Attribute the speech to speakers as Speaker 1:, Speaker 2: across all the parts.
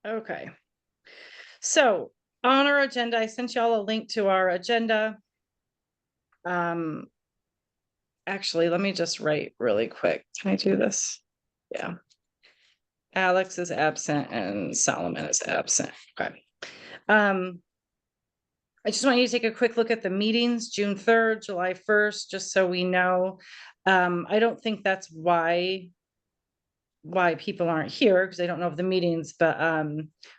Speaker 1: Okay. So on our agenda, I sent y'all a link to our agenda. Actually, let me just write really quick. Can I do this? Yeah. Alex is absent and Solomon is absent. Okay. I just want you to take a quick look at the meetings, June 3rd, July 1st, just so we know. I don't think that's why people aren't here, because they don't know of the meetings, but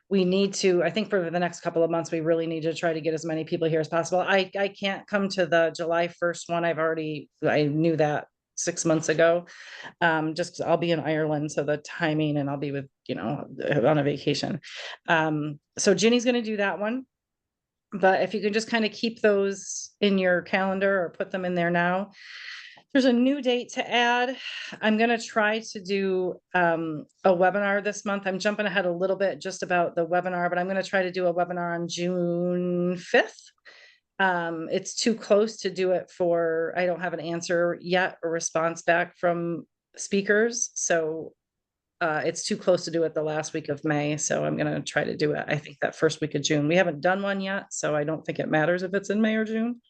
Speaker 1: we need to, I think for the next couple of months, we really need to try to get as many people here as possible. I can't come to the July 1st one. I knew that 6 months ago. Just 'cause I'll be in Ireland, so the timing, and I'll be with, on a vacation. So Ginny's gonna do that one. But if you can just kind of keep those in your calendar or put them in there now. There's a new date to add. I'm going to try to do a webinar this month. I'm jumping ahead a little bit just about the webinar, but I'm going to try to do a webinar on June 5th. It's too close to do it for, I don't have an answer yet or response back from speakers. So it's too close to do it the last week of May. So I'm going to try to do it, I think, that first week of June. We haven't done one yet, so I don't think it matters if it's in May or June.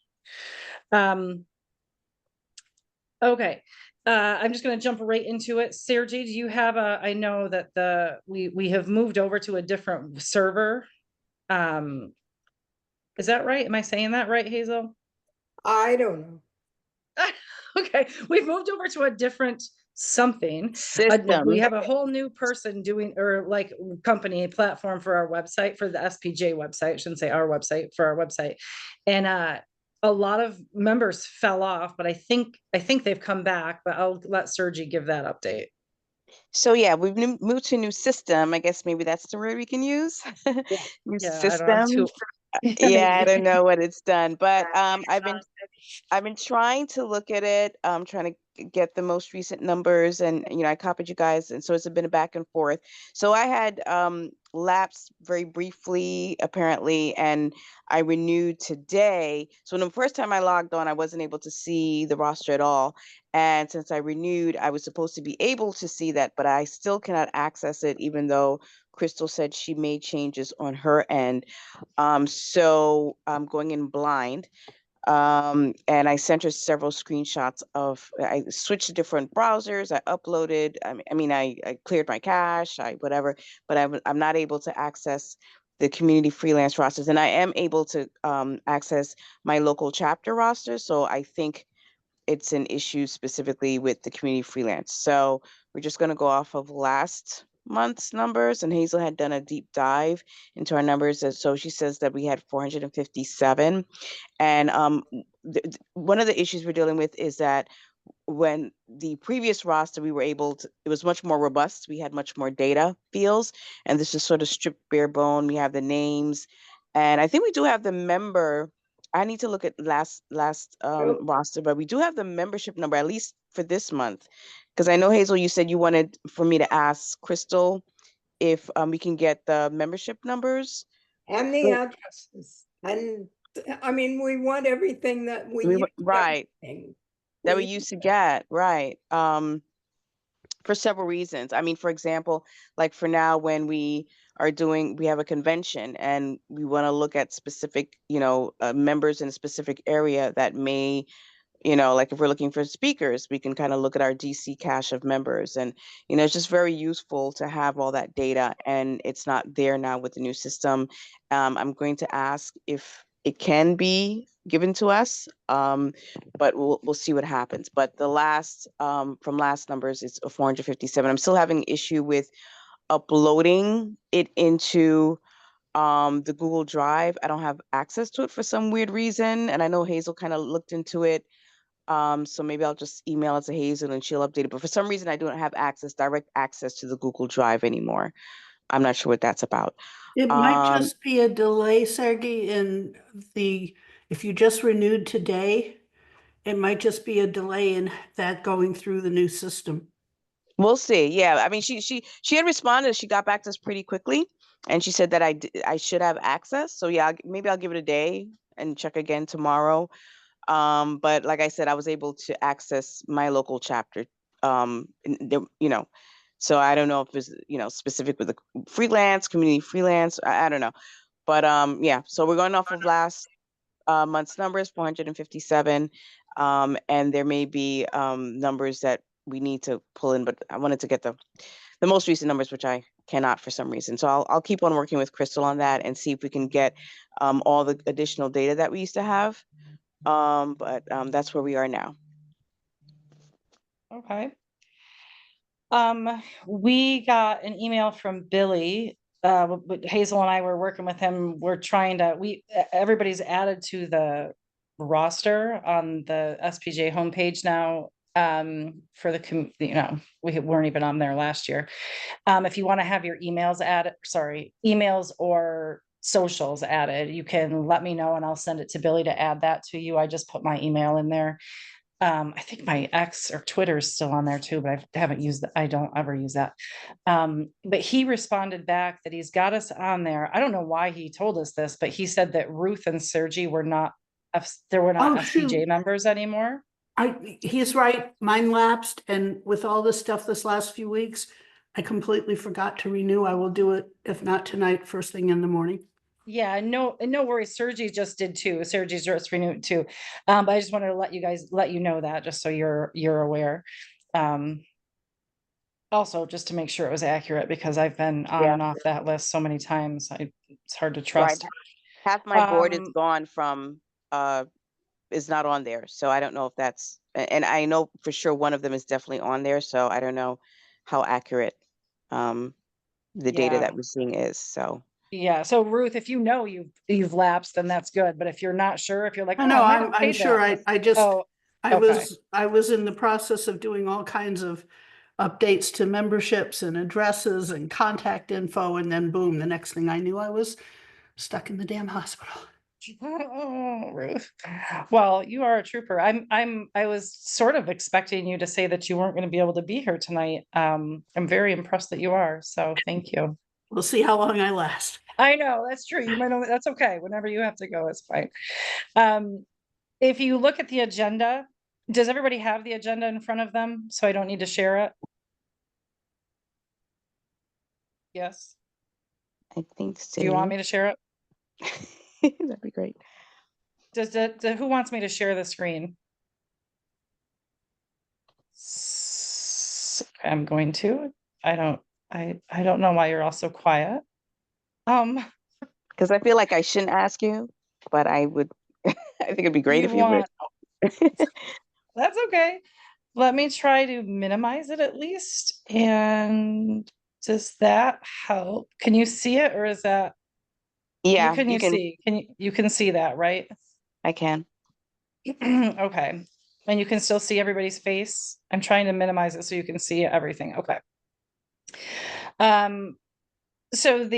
Speaker 1: Okay. I'm just going to jump right into it. Sergey, do you have I know that we have moved over to a different server. Is that right? Am I saying that right, Hazel?
Speaker 2: I don't know.
Speaker 1: Okay. We've moved over to a different something.
Speaker 3: System.
Speaker 1: We have a whole new person doing, or like company platform for our website, for the SPJ website. I shouldn't say our website, for our website. And a lot of members fell off, but I think they've come back, but I'll let Sergi give that update.
Speaker 3: So yeah, we've moved to a new system. I guess maybe that's the word we can use. New system. Yeah, I don't know what it's done, but I've been trying to look at it, trying to get the most recent numbers, and I copied you guys, and so it's been a back and forth. So I had lapsed very briefly, apparently, and I renewed today. So the first time I logged on, I wasn't able to see the roster at all. And since I renewed, I was supposed to be able to see that, but I still cannot access it, even though Crystal said she made changes on her end. So I'm going in blind. And I sent her several screenshots of, I switched to different browsers. I uploaded, I cleared my cache, whatever, but I'm not able to access the community freelance rosters, and I am able to access my local chapter roster. So I think it's an issue specifically with the community freelance. So we're just going to go off of last month's numbers, and Hazel had done a deep dive into our numbers. And so she says that we had 457. And one of the issues we're dealing with is that when the previous roster, we were able to, it was much more robust. We had much more data fields, and this is sort of stripped bare bone. We have the names, and I think we do have the member. I need to look at last roster, but we do have the membership number, at least for this month. Because I know, Hazel, you said you wanted for me to ask Crystal if we can get the membership numbers.
Speaker 2: And the addresses. And I mean, we want everything that we used
Speaker 3: right. That we
Speaker 2: need
Speaker 3: used to get, right. For several reasons. I mean, for example, like for now, when we have a convention and we want to look at specific, members in a specific area that may, like if we're looking for speakers, we can kind of look at our DC cache of members, and, it's just very useful to have all that data, and it's not there now with the new system. I'm going to ask if it can be given to us, but we'll see what happens. But the last from last numbers is 457. I'm still having an issue with uploading it into the Google Drive. I don't have access to it for some weird reason, and I know Hazel kind of looked into it. So maybe I'll just email it to Hazel and she'll update it. But for some reason, I don't have direct access to the Google Drive anymore. I'm not sure what that's about.
Speaker 4: It might just be a delay, Sergey, if you just renewed today, it might just be a delay in that going through the new system.
Speaker 3: We'll see. Yeah, I mean, she had responded. She got back to us pretty quickly, and she said that I should have access. So yeah, maybe I'll give it a day and check again tomorrow. But like I said, I was able to access my local chapter, So I don't know if it's, specific with the freelance, community freelance, I don't know. But yeah, so we're going off of last month's numbers, 457. And there may be numbers that we need to pull in, but I wanted to get the most recent numbers, which I cannot for some reason. So I'll keep on working with Crystal on that and see if we can get all the additional data that we used to have. But that's where we are now.
Speaker 1: Okay. We got an email from Billy. Hazel and I were working with him. We're trying to, everybody's added to the roster on the SPJ homepage now. For the, we weren't even on there last year. If you want to have your emails added, emails or socials added, you can let me know and I'll send it to Billy to add that to you. I just put my email in there. I think my X or Twitter is still on there too, but I haven't used that. I don't ever use that. But he responded back that he's got us on there. I don't know why he told us this, but he said that Ruth and Sergi were not, there were not SPJ members anymore.
Speaker 4: He's right. Mine lapsed, and with all this stuff this last few weeks, I completely forgot to renew. I will do it, if not tonight, first thing in the morning.
Speaker 1: Yeah, no worries. Sergi just did too. Sergi's just renewed too. But I just wanted to let you know that just so you're aware. Also just to make sure it was accurate because I've been on and off that list so many times. It's hard to trust.
Speaker 3: Right. Half my board is gone from is not on there. So I don't know if that's, and I know for sure one of them is definitely on there. So I don't know how accurate the data that we're seeing is. So
Speaker 1: yeah. So Ruth, if you know you've lapsed, then that's good. But if you're not sure, if you're like,
Speaker 4: no, I'm sure. I was in the process of doing all kinds of updates to memberships and addresses and contact info, and then boom, the next thing I knew, I was stuck in the damn hospital.
Speaker 1: Oh, Ruth. Well, you are a trooper. I was sort of expecting you to say that you weren't going to be able to be here tonight. I'm very impressed that you are. So thank you.
Speaker 4: We'll see how long I last.
Speaker 1: I know that's true. You might only, that's okay. Whenever you have to go, it's fine. If you look at the agenda, does everybody have the agenda in front of them? So I don't need to share it. Yes.
Speaker 3: I think so.
Speaker 1: Do you want me to share it?
Speaker 3: That'd be great.
Speaker 1: Who wants me to share the screen? I'm going to. I don't know why you're all so quiet.
Speaker 3: Because I feel like I shouldn't ask you, but I would. I think it'd be great if you would.
Speaker 1: That's okay. Let me try to minimize it at least. And does that help? Can you see it, or is that?
Speaker 3: Yeah,
Speaker 1: you can see. You can see that, right?
Speaker 3: I can.
Speaker 1: Okay. And you can still see everybody's face. I'm trying to minimize it so you can see everything. Okay. So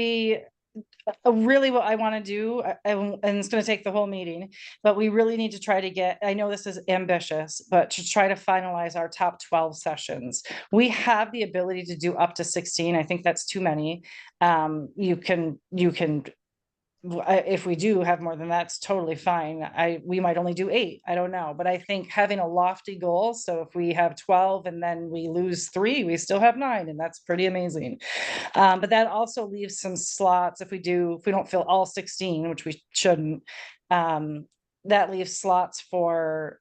Speaker 1: really what I want to do, and it's going to take the whole meeting, but we really need to try to get, I know this is ambitious, but to try to finalize our top 12 sessions. We have the ability to do up to 16. I think that's too many. You can if we do have more than that's totally fine. We might only do 8. I don't know, but I think having a lofty goal. So if we have 12 and then we lose 3, we still have 9, and that's pretty amazing. But that also leaves some slots if we don't fill all 16, which we shouldn't. That leaves slots for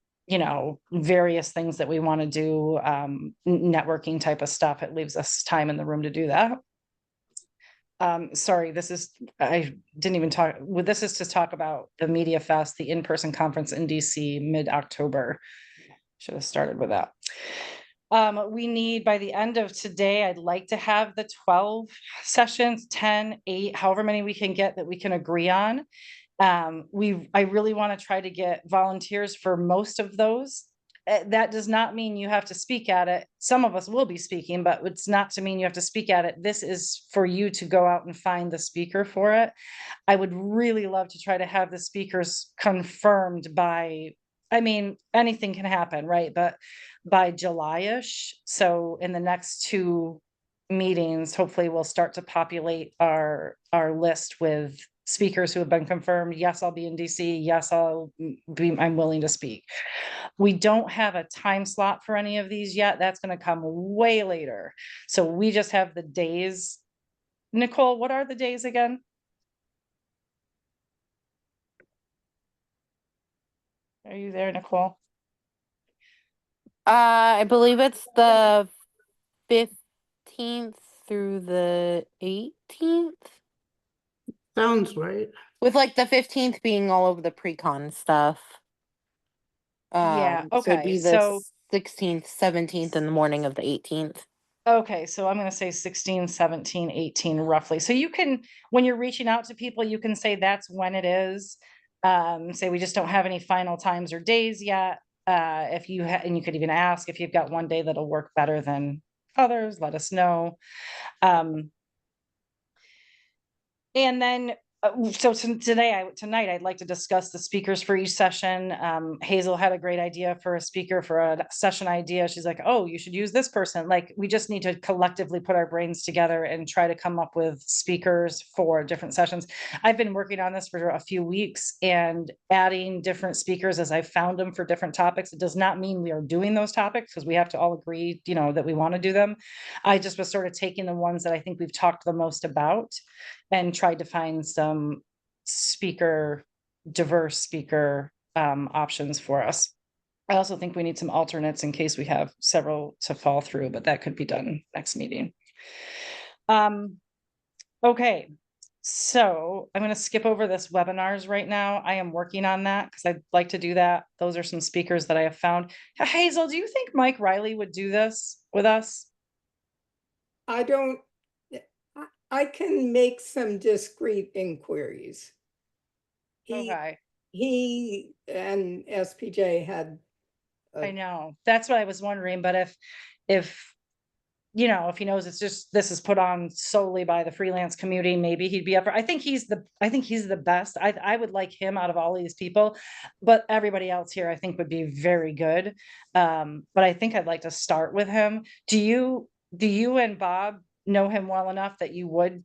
Speaker 1: various things that we want to do, networking type of stuff. It leaves us time in the room to do that. Sorry, I didn't even talk. This is to talk about the Media Fest, the in-person conference in DC mid-October. Should have started with that. We need, by the end of today, I'd like to have the 12 sessions, 10, 8, however many we can get that we can agree on. I really want to try to get volunteers for most of those. That does not mean you have to speak at it. Some of us will be speaking, but it's not to mean you have to speak at it. This is for you to go out and find the speaker for it. I would really love to try to have the speakers confirmed by, anything can happen, right? But by July-ish. So in the next 2 meetings, hopefully we'll start to populate our list with speakers who have been confirmed. Yes, I'll be in DC. Yes, I'm willing to speak. We don't have a time slot for any of these yet. That's going to come way later. So we just have the days. Nicole, what are the days again? Are you there, Nicole?
Speaker 5: I believe it's the 15th through the 18th.
Speaker 4: Sounds right.
Speaker 5: With like the 15th being all of the pre-con stuff.
Speaker 1: Yeah,
Speaker 5: So it'd
Speaker 1: okay,
Speaker 5: be the 16th, 17th in the morning of the 18th.
Speaker 1: Okay, so I'm going to say 16, 17, 18 roughly. So you can, when you're reaching out to people, you can say that's when it is. Say we just don't have any final times or days yet. If you and you could even ask if you've got one day that'll work better than others, let us know. And then, so tonight, I'd like to discuss the speakers for each session. Hazel had a great idea for a speaker for a session idea. She's like, oh, you should use this person. Like, we just need to collectively put our brains together and try to come up with speakers for different sessions. I've been working on this for a few weeks and adding different speakers as I found them for different topics. It does not mean we are doing those topics because we have to all agree, that we want to do them. I just was sort of taking the ones that I think we've talked the most about and tried to find some diverse speaker options for us. I also think we need some alternates in case we have several to fall through, but that could be done next meeting. Okay, so I'm going to skip over this webinars right now. I am working on that because I'd like to do that. Those are some speakers that I have found. Hazel, do you think Mike Riley would do this with us?
Speaker 2: I can make some discrete inquiries.
Speaker 1: Okay.
Speaker 2: He and SPJ had.
Speaker 1: I know, that's what I was wondering, but if he knows this is put on solely by the freelance community, maybe he'd be up for. I think he's the best. I would like him out of all these people, but everybody else here I think would be very good. But I think I'd like to start with him. Do you and Bob know him well enough that you would?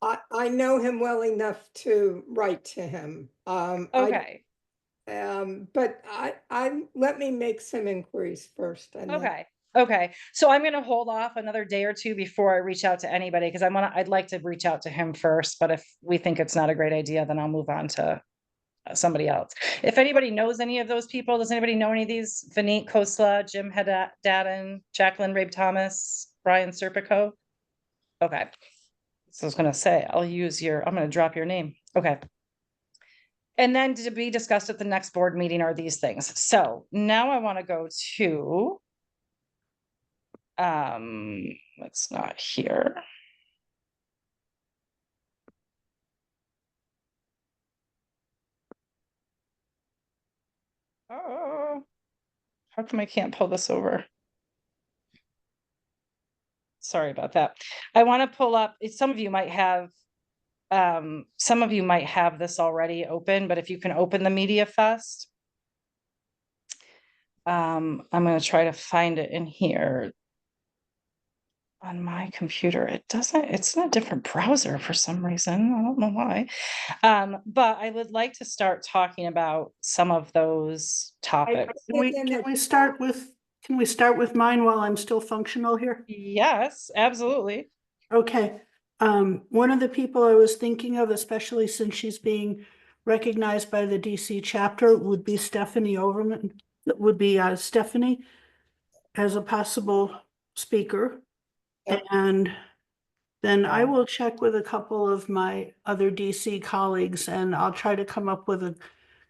Speaker 2: I know him well enough to write to him.
Speaker 1: Okay.
Speaker 2: But I let me make some inquiries first. And
Speaker 1: Okay. So I'm going to hold off another day or two before I reach out to anybody because I'd like to reach out to him first. But if we think it's not a great idea, then I'll move on to somebody else. If anybody knows any of those people, does anybody know any of these? Vineet Khosla, Jim Haddadin, Jacqueline Rabe Thomas, Brian Serpico? Okay. So I was going to say, I'm going to drop your name. Okay. And then to be discussed at the next board meeting are these things. So now I want to go to, it's not here. Oh, how come I can't pull this over? Sorry about that. I want to pull up, some of you might have this already open, but if you can open the Media Fest. I'm going to try to find it in here. On my computer, it's in a different browser for some reason. I don't know why. But I would like to start talking about some of those topics.
Speaker 4: Can we start with mine while I'm still functional here?
Speaker 1: Yes, absolutely.
Speaker 4: Okay. One of the people I was thinking of, especially since she's being recognized by the DC chapter, would be Stephanie Overman. That would be Stephanie as a possible speaker.
Speaker 2: Yep.
Speaker 4: And then I will check with a couple of my other DC colleagues and I'll try to come up with a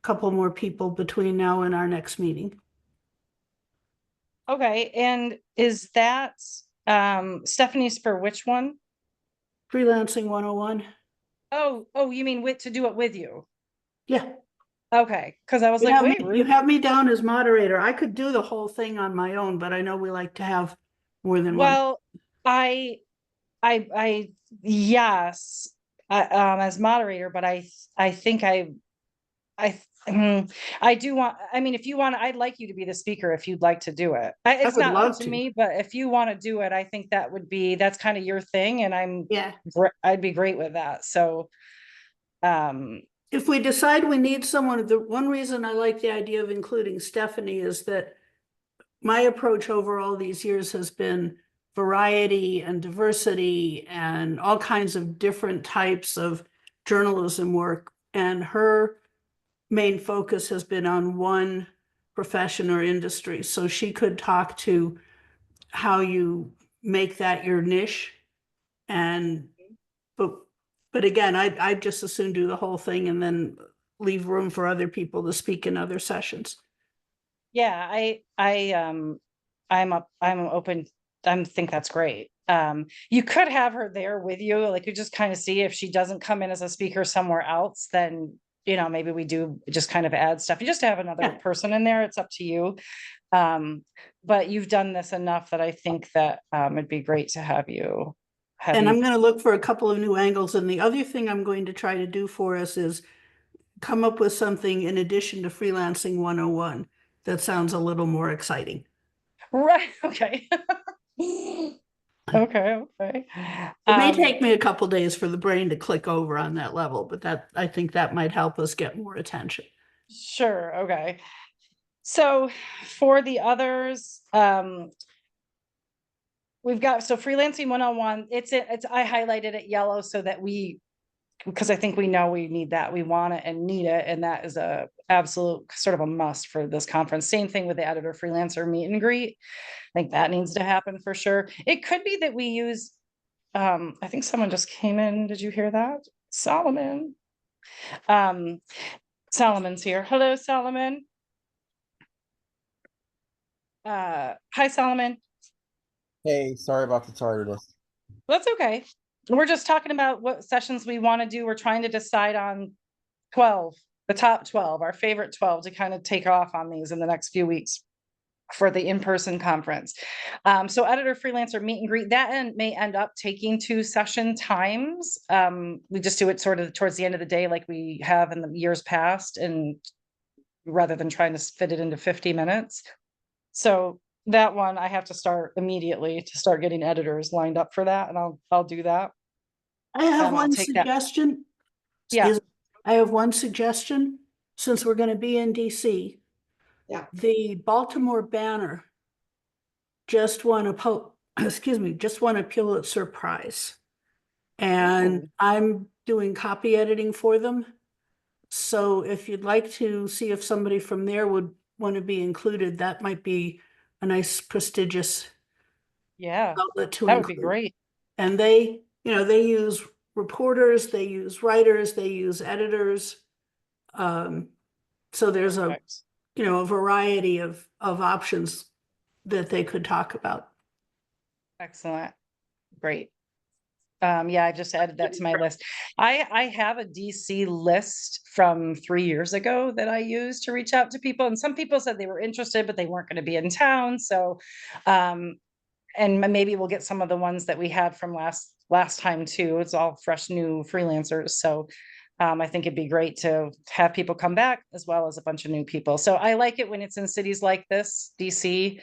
Speaker 4: couple more people between now and our next meeting.
Speaker 1: Okay, and is that Stephanie's for which one?
Speaker 4: Freelancing 101.
Speaker 1: Oh, you mean to do it with you?
Speaker 4: Yeah.
Speaker 1: Okay, because I was like, wait,
Speaker 4: you have me down as moderator. I could do the whole thing on my own, but I know we like to have more than one.
Speaker 1: Well, yes, as moderator, but I think I do want, I mean, if you want, I'd like you to be the speaker if you'd like to do it. It's
Speaker 4: would
Speaker 1: not
Speaker 4: love
Speaker 1: up to
Speaker 4: to.
Speaker 1: me, but if you want to do it, I think that's kind of your thing, and I'd be great with that. So,
Speaker 4: if we decide we need someone, the one reason I like the idea of including Stephanie is that my approach over all these years has been variety and diversity and all kinds of different types of journalism work. And her main focus has been on one profession or industry. So she could talk to how you make that your niche. And, but again, I'd just as soon do the whole thing and then leave room for other people to speak in other sessions.
Speaker 1: Yeah, I'm open. Think that's great. You could have her there with you, like you just kind of see if she doesn't come in as a speaker somewhere else, then, maybe we do just kind of add stuff. You just have another person in there. It's up to you. But you've done this enough that I think that, it'd be great to have you.
Speaker 4: And I'm going to look for a couple of new angles. And the other thing I'm going to try to do for us is come up with something in addition to Freelancing 101 that sounds a little more exciting.
Speaker 1: Right. Okay. Okay.
Speaker 4: It may take me a couple days for the brain to click over on that level, but I think that might help us get more attention.
Speaker 1: Sure. Okay. So for the others, we've got, so Freelancing 101, I highlighted it yellow so that because I think we know we need that, we want it and need it. And that is a absolute sort of a must for this conference. Same thing with the editor freelancer meet and greet. I think that needs to happen for sure. It could be that we use, I think someone just came in. Did you hear that? Solomon. Solomon's here. Hello, Solomon. Hi, Solomon.
Speaker 6: Hey, sorry about the tardiness.
Speaker 1: That's okay. We're just talking about what sessions we want to do. We're trying to decide on 12, the top 12, our favorite 12 to kind of take off on these in the next few weeks for the in-person conference. So editor freelancer meet and greet, that may end up taking 2 session times. We just do it sort of towards the end of the day like we have in the years past, and rather than trying to fit it into 50 minutes. So that one I have to start immediately to start getting editors lined up for that, and I'll do that.
Speaker 4: I have one suggestion.
Speaker 1: Yeah.
Speaker 4: I have one suggestion. Since we're going to be in DC, the Baltimore Banner just won a Pulitzer Prize, and I'm doing copy editing for them. So if you'd like to see if somebody from there would want to be included, that might be a nice prestigious outlet to
Speaker 1: that would be great.
Speaker 4: And they use reporters, they use writers, they use editors. So there's a variety of options that they could talk about.
Speaker 1: Excellent. Great. I just added that to my list. I have a DC list from 3 years ago that I used to reach out to people, and some people said they were interested, but they weren't going to be in town. So, and maybe we'll get some of the ones that we had from last time too. It's all fresh, new freelancers. So, I think it'd be great to have people come back as well as a bunch of new people. So I like it when it's in cities like this, DC,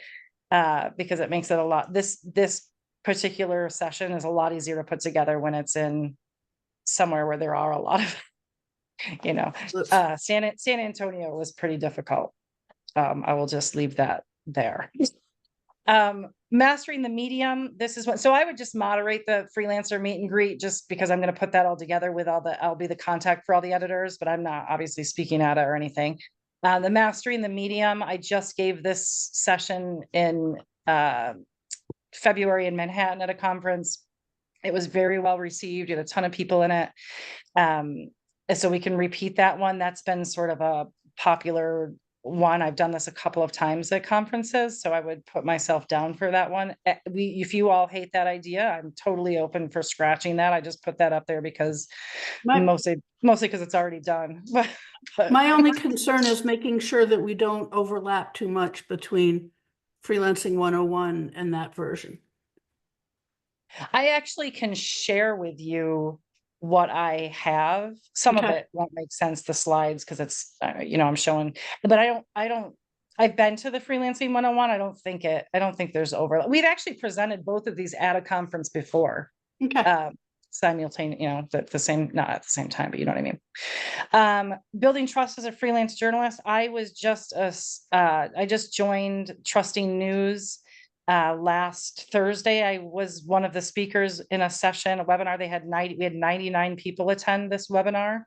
Speaker 1: because it makes it a lot. This particular session is a lot easier to put together when it's in somewhere where there are a lot of, San Antonio was pretty difficult. I will just leave that there. Mastering the medium. This is what, so I would just moderate the freelancer meet and greet just because I'm going to put that all together with I'll be the contact for all the editors, but I'm not obviously speaking at it or anything. The mastering the medium, I just gave this session in, February in Manhattan at a conference. It was very well received. You had a ton of people in it. So we can repeat that one. That's been sort of a popular one. I've done this a couple of times at conferences, so I would put myself down for that one. If you all hate that idea, I'm totally open for scratching that. I just put that up there because mostly because it's already done. But
Speaker 4: my only concern is making sure that we don't overlap too much between Freelancing 101 and that version.
Speaker 1: I actually can share with you what I have. Some of it won't make sense, the slides, because it's, I'm showing, but I've been to the Freelancing 101. I don't think there's overlap. We've actually presented both of these at a conference before. simultaneous, you know, at the same, not at the same time, but you know what I mean. Building trust as a freelance journalist. I was just I just joined Trusting News last Thursday. I was one of the speakers in a session, a webinar. We had 99 people attend this webinar.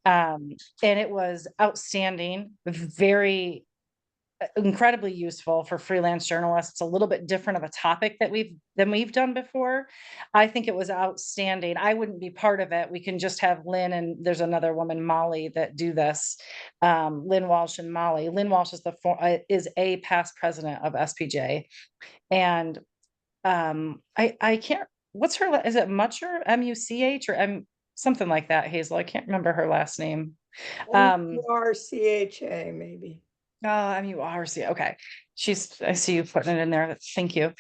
Speaker 1: And it was outstanding, very incredibly useful for freelance journalists. It's a little bit different of a topic that we've done before. I think it was outstanding. I wouldn't be part of it. We can just have Lynn, and there's another woman, Molly, that do this. Lynn Walsh and Molly. Lynn Walsh is a past president of SPJ. And I can't, what's her, is it Mucher, M-U-C-H, or something like that, Hazel? I can't remember her last name.
Speaker 2: RCHA maybe.
Speaker 1: Oh, M-U-R-C. Okay. I see you putting it in there. Thank you.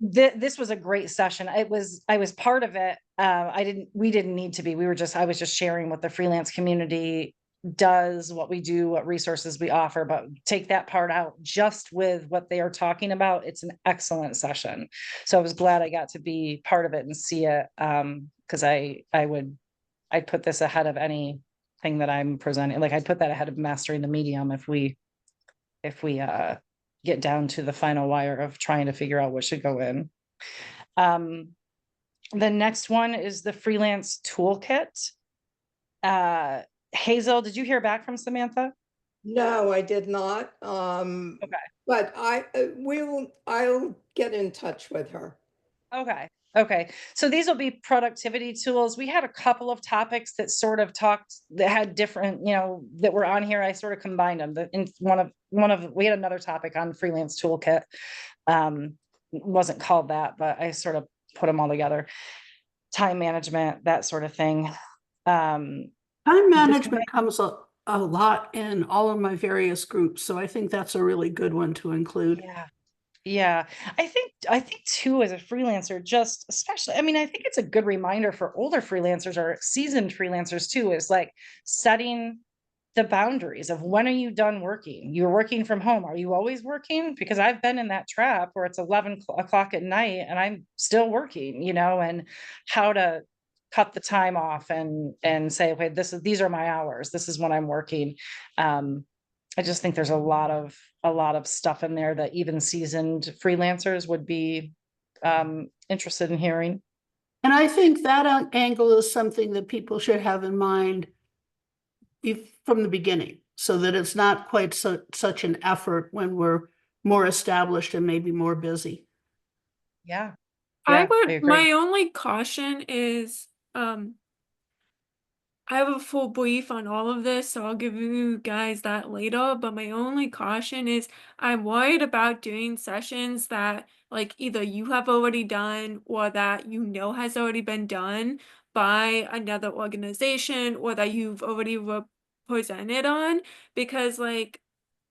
Speaker 1: This was a great session. I was part of it. We didn't need to be. I was just sharing what the freelance community does, what we do, what resources we offer, but take that part out just with what they are talking about. It's an excellent session. So I was glad I got to be part of it and see it. Cause I'd put this ahead of anything that I'm presenting. Like I'd put that ahead of mastering the medium if we get down to the final wire of trying to figure out what should go in. The next one is the freelance toolkit. Hazel, did you hear back from Samantha?
Speaker 2: No, I did not.
Speaker 1: Okay.
Speaker 2: But I'll get in touch with her.
Speaker 1: Okay. So these will be productivity tools. We had a couple of topics that sort of that had different, you know, that were on here. I sort of combined them. We had another topic on freelance toolkit. Wasn't called that, but I sort of put them all together. Time management, that sort of thing.
Speaker 4: Time management comes up a lot in all of my various groups, so I think that's a really good one to include.
Speaker 1: Yeah. I think too, as a freelancer, just especially, I mean, I think it's a good reminder for older freelancers or seasoned freelancers too, is like setting the boundaries of when are you done working? You're working from home. Are you always working? Because I've been in that trap where it's 11 o'clock at night and I'm still working, you know, and how to cut the time off and say, okay, these are my hours. This is when I'm working. I just think there's a lot of stuff in there that even seasoned freelancers would be interested in hearing.
Speaker 4: And I think that angle is something that people should have in mind from the beginning, so that it's not quite such an effort when we're more established and maybe more busy.
Speaker 1: Yeah.
Speaker 7: My only caution is, I have a full brief on all of this, so I'll give you guys that later, but my only caution is I'm worried about doing sessions that like either you have already done or that you know has already been done by another organization or that you've already presented on, because like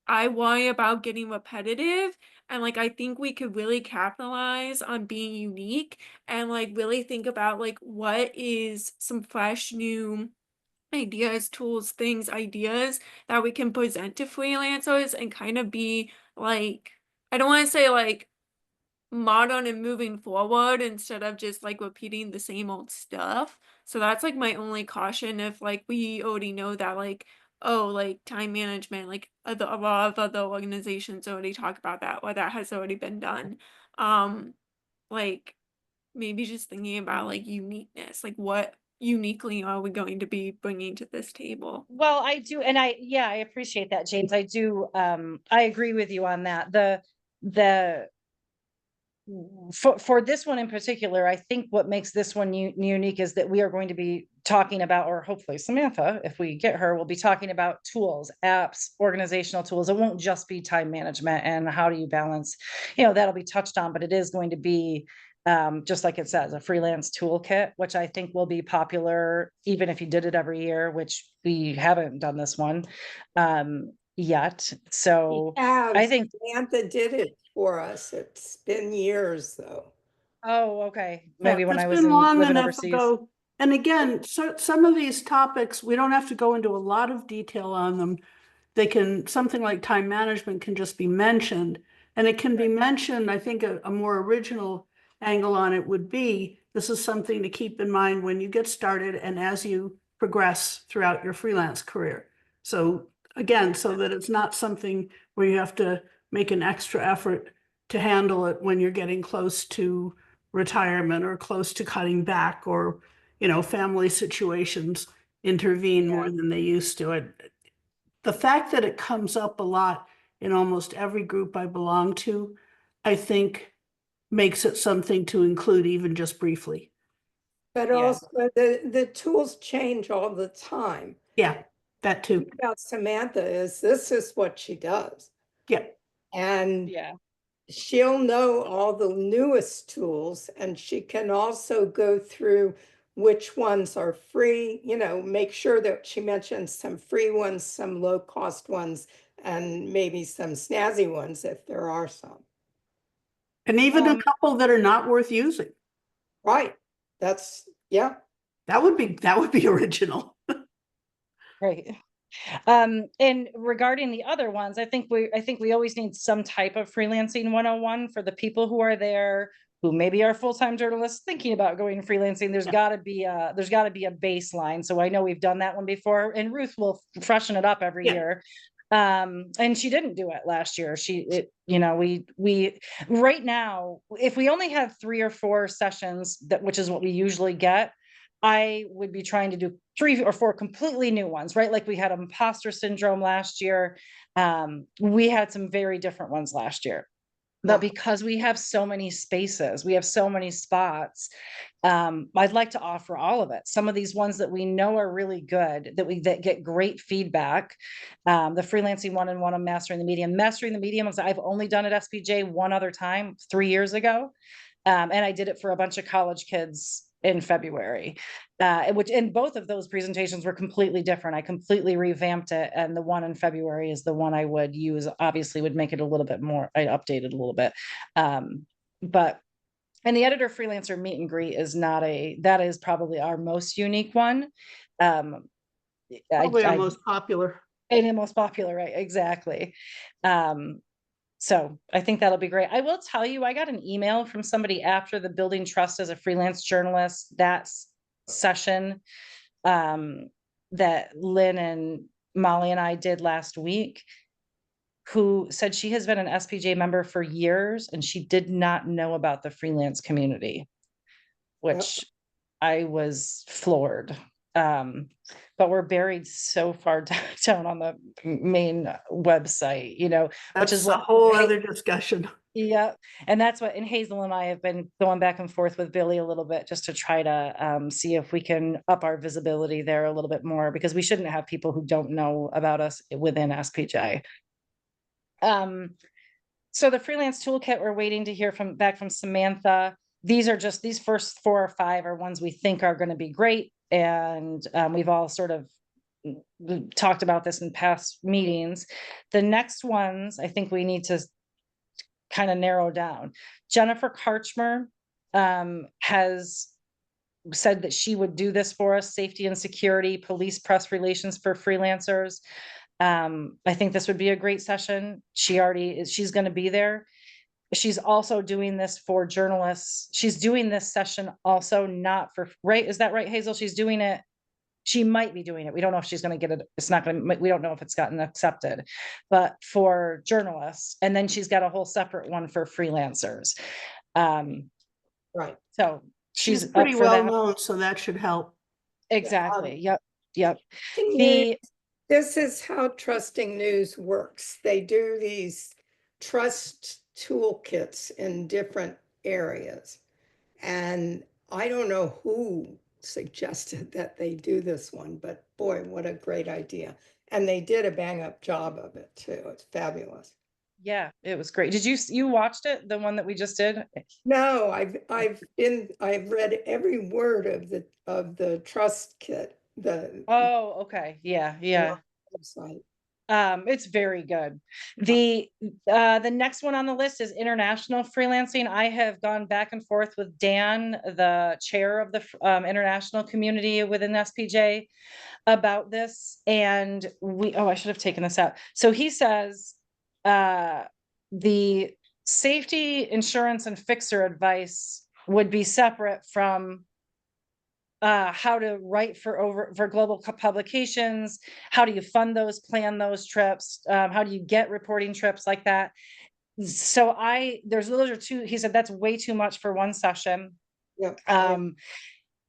Speaker 7: I worry about getting repetitive, and like I think we could really capitalize on being unique and like really think about like what is some fresh new ideas, tools, things, ideas that we can present to freelancers and kind of be like, I don't want to say like modern and moving forward instead of just like repeating the same old stuff. So that's like my only caution if like we already know that like, oh, like time management, like a lot of other organizations already talk about that or that has already been done. Like maybe just thinking about like uniqueness, like what uniquely are we going to be bringing to this table?
Speaker 1: Well, I do. And I appreciate that, James. I do. I agree with you on that. For this one in particular, I think what makes this one unique is that we are going to be talking about, or hopefully Samantha, if we get her, will be talking about tools, apps, organizational tools. It won't just be time management and how do you balance, you know, that'll be touched on, but it is going to be just like it says, a freelance toolkit, which I think will be popular, even if you did it every year, which we haven't done this one yet. So I think
Speaker 2: Samantha did it for us. It's been years though.
Speaker 1: Oh, okay. Maybe when
Speaker 4: it's
Speaker 1: I was
Speaker 4: been long
Speaker 1: living
Speaker 4: enough
Speaker 1: overseas.
Speaker 4: ago. And again, so some of these topics, we don't have to go into a lot of detail on them. Something like time management can just be mentioned. And it can be mentioned, I think a more original angle on it would be, this is something to keep in mind when you get started and as you progress throughout your freelance career. So again, so that it's not something where you have to make an extra effort to handle it when you're getting close to retirement or close to cutting back, or, you know, family situations intervene more than they used to. The fact that it comes up a lot in almost every group I belong to, I think makes it something to include even just briefly.
Speaker 2: But
Speaker 1: Yeah.
Speaker 2: also the tools change all the time.
Speaker 4: Yeah, that too.
Speaker 2: Thing about Samantha is this is what she does.
Speaker 4: Yeah.
Speaker 2: And
Speaker 1: Yeah.
Speaker 2: she'll know all the newest tools, and she can also go through which ones are free, you know, make sure that she mentions some free ones, some low cost ones, and maybe some snazzy ones if there are some.
Speaker 4: And even a couple that are not worth using.
Speaker 2: Right. That's, yeah.
Speaker 4: That would be original.
Speaker 1: Right. And regarding the other ones, I think we always need some type of freelancing 101 for the people who are there, who maybe are full-time journalists thinking about going freelancing. There's gotta be a baseline. So I know we've done that one before, and Ruth will freshen it up every year. And she didn't do it last year. We right now, if we only have 3 or 4 sessions, which is what we usually get, I would be trying to do 3 or 4 completely new ones, right? Like we had imposter syndrome last year. We had some very different ones last year. But because we have so many spaces, we have so many spots, I'd like to offer all of it. Some of these ones that we know are really good, that get great feedback. The freelancing 101 on mastering the medium. Mastering the medium, I've only done at SPJ one other time 3 years ago. And I did it for a bunch of college kids in February, and both of those presentations were completely different. I completely revamped it, and the one in February is the one I would use. Obviously, would make it a little bit more. I updated a little bit, but and the editor freelancer meet and greet is that is probably our most unique one.
Speaker 4: Probably our most popular.
Speaker 1: And the most popular, right? Exactly. So I think that'll be great. I will tell you, I got an email from somebody after the Building Trust as a Freelance Journalist, that session that Lynn and Molly and I did last week, who said she has been an SPJ member for years and she did not know about the freelance community, which I was floored. But we're buried so far down on the main website, which is
Speaker 4: a whole other discussion.
Speaker 1: Yeah. And that's what, and Hazel and I have been going back and forth with Billy a little bit just to try to see if we can up our visibility there a little bit more, because we shouldn't have people who don't know about us within SPJ. So the freelance toolkit, we're waiting to hear back from Samantha. These first 4 or 5 are ones we think are going to be great. And we've all sort of talked about this in past meetings. The next ones, I think we need to kind of narrow down. Jennifer Karchmer has said that she would do this for us: safety and security, police press relations for freelancers. I think this would be a great session. She's going to be there. She's also doing this for journalists. She's doing this session also not for, right? Is that right, Hazel? She's doing it. She might be doing it. We don't know if she's going to get it. We don't know if it's gotten accepted, but for journalists. And then she's got a whole separate one for freelancers.
Speaker 2: Right.
Speaker 1: So she's
Speaker 4: pretty well known, so that should help.
Speaker 1: Exactly. Yep.
Speaker 2: This is how Trusting News works. They do these trust toolkits in different areas. And I don't know who suggested that they do this one, but boy, what a great idea. And they did a bang up job of it too. It's fabulous.
Speaker 1: Yeah, it was great. Did you watched it? The one that we just did?
Speaker 2: No, I've read every word of the trust kit.
Speaker 1: Okay. Yeah.
Speaker 2: Website.
Speaker 1: It's very good. The next one on the list is international freelancing. I have gone back and forth with Dan, the chair of the international community within SPJ, about this. And I should have taken this out. So he says, the safety, insurance, and fixer advice would be separate from how to write for global publications, how do you fund those, plan those trips, how do you get reporting trips like that. So those are two, he said that's way too much for one session.
Speaker 2: Yep.
Speaker 1: And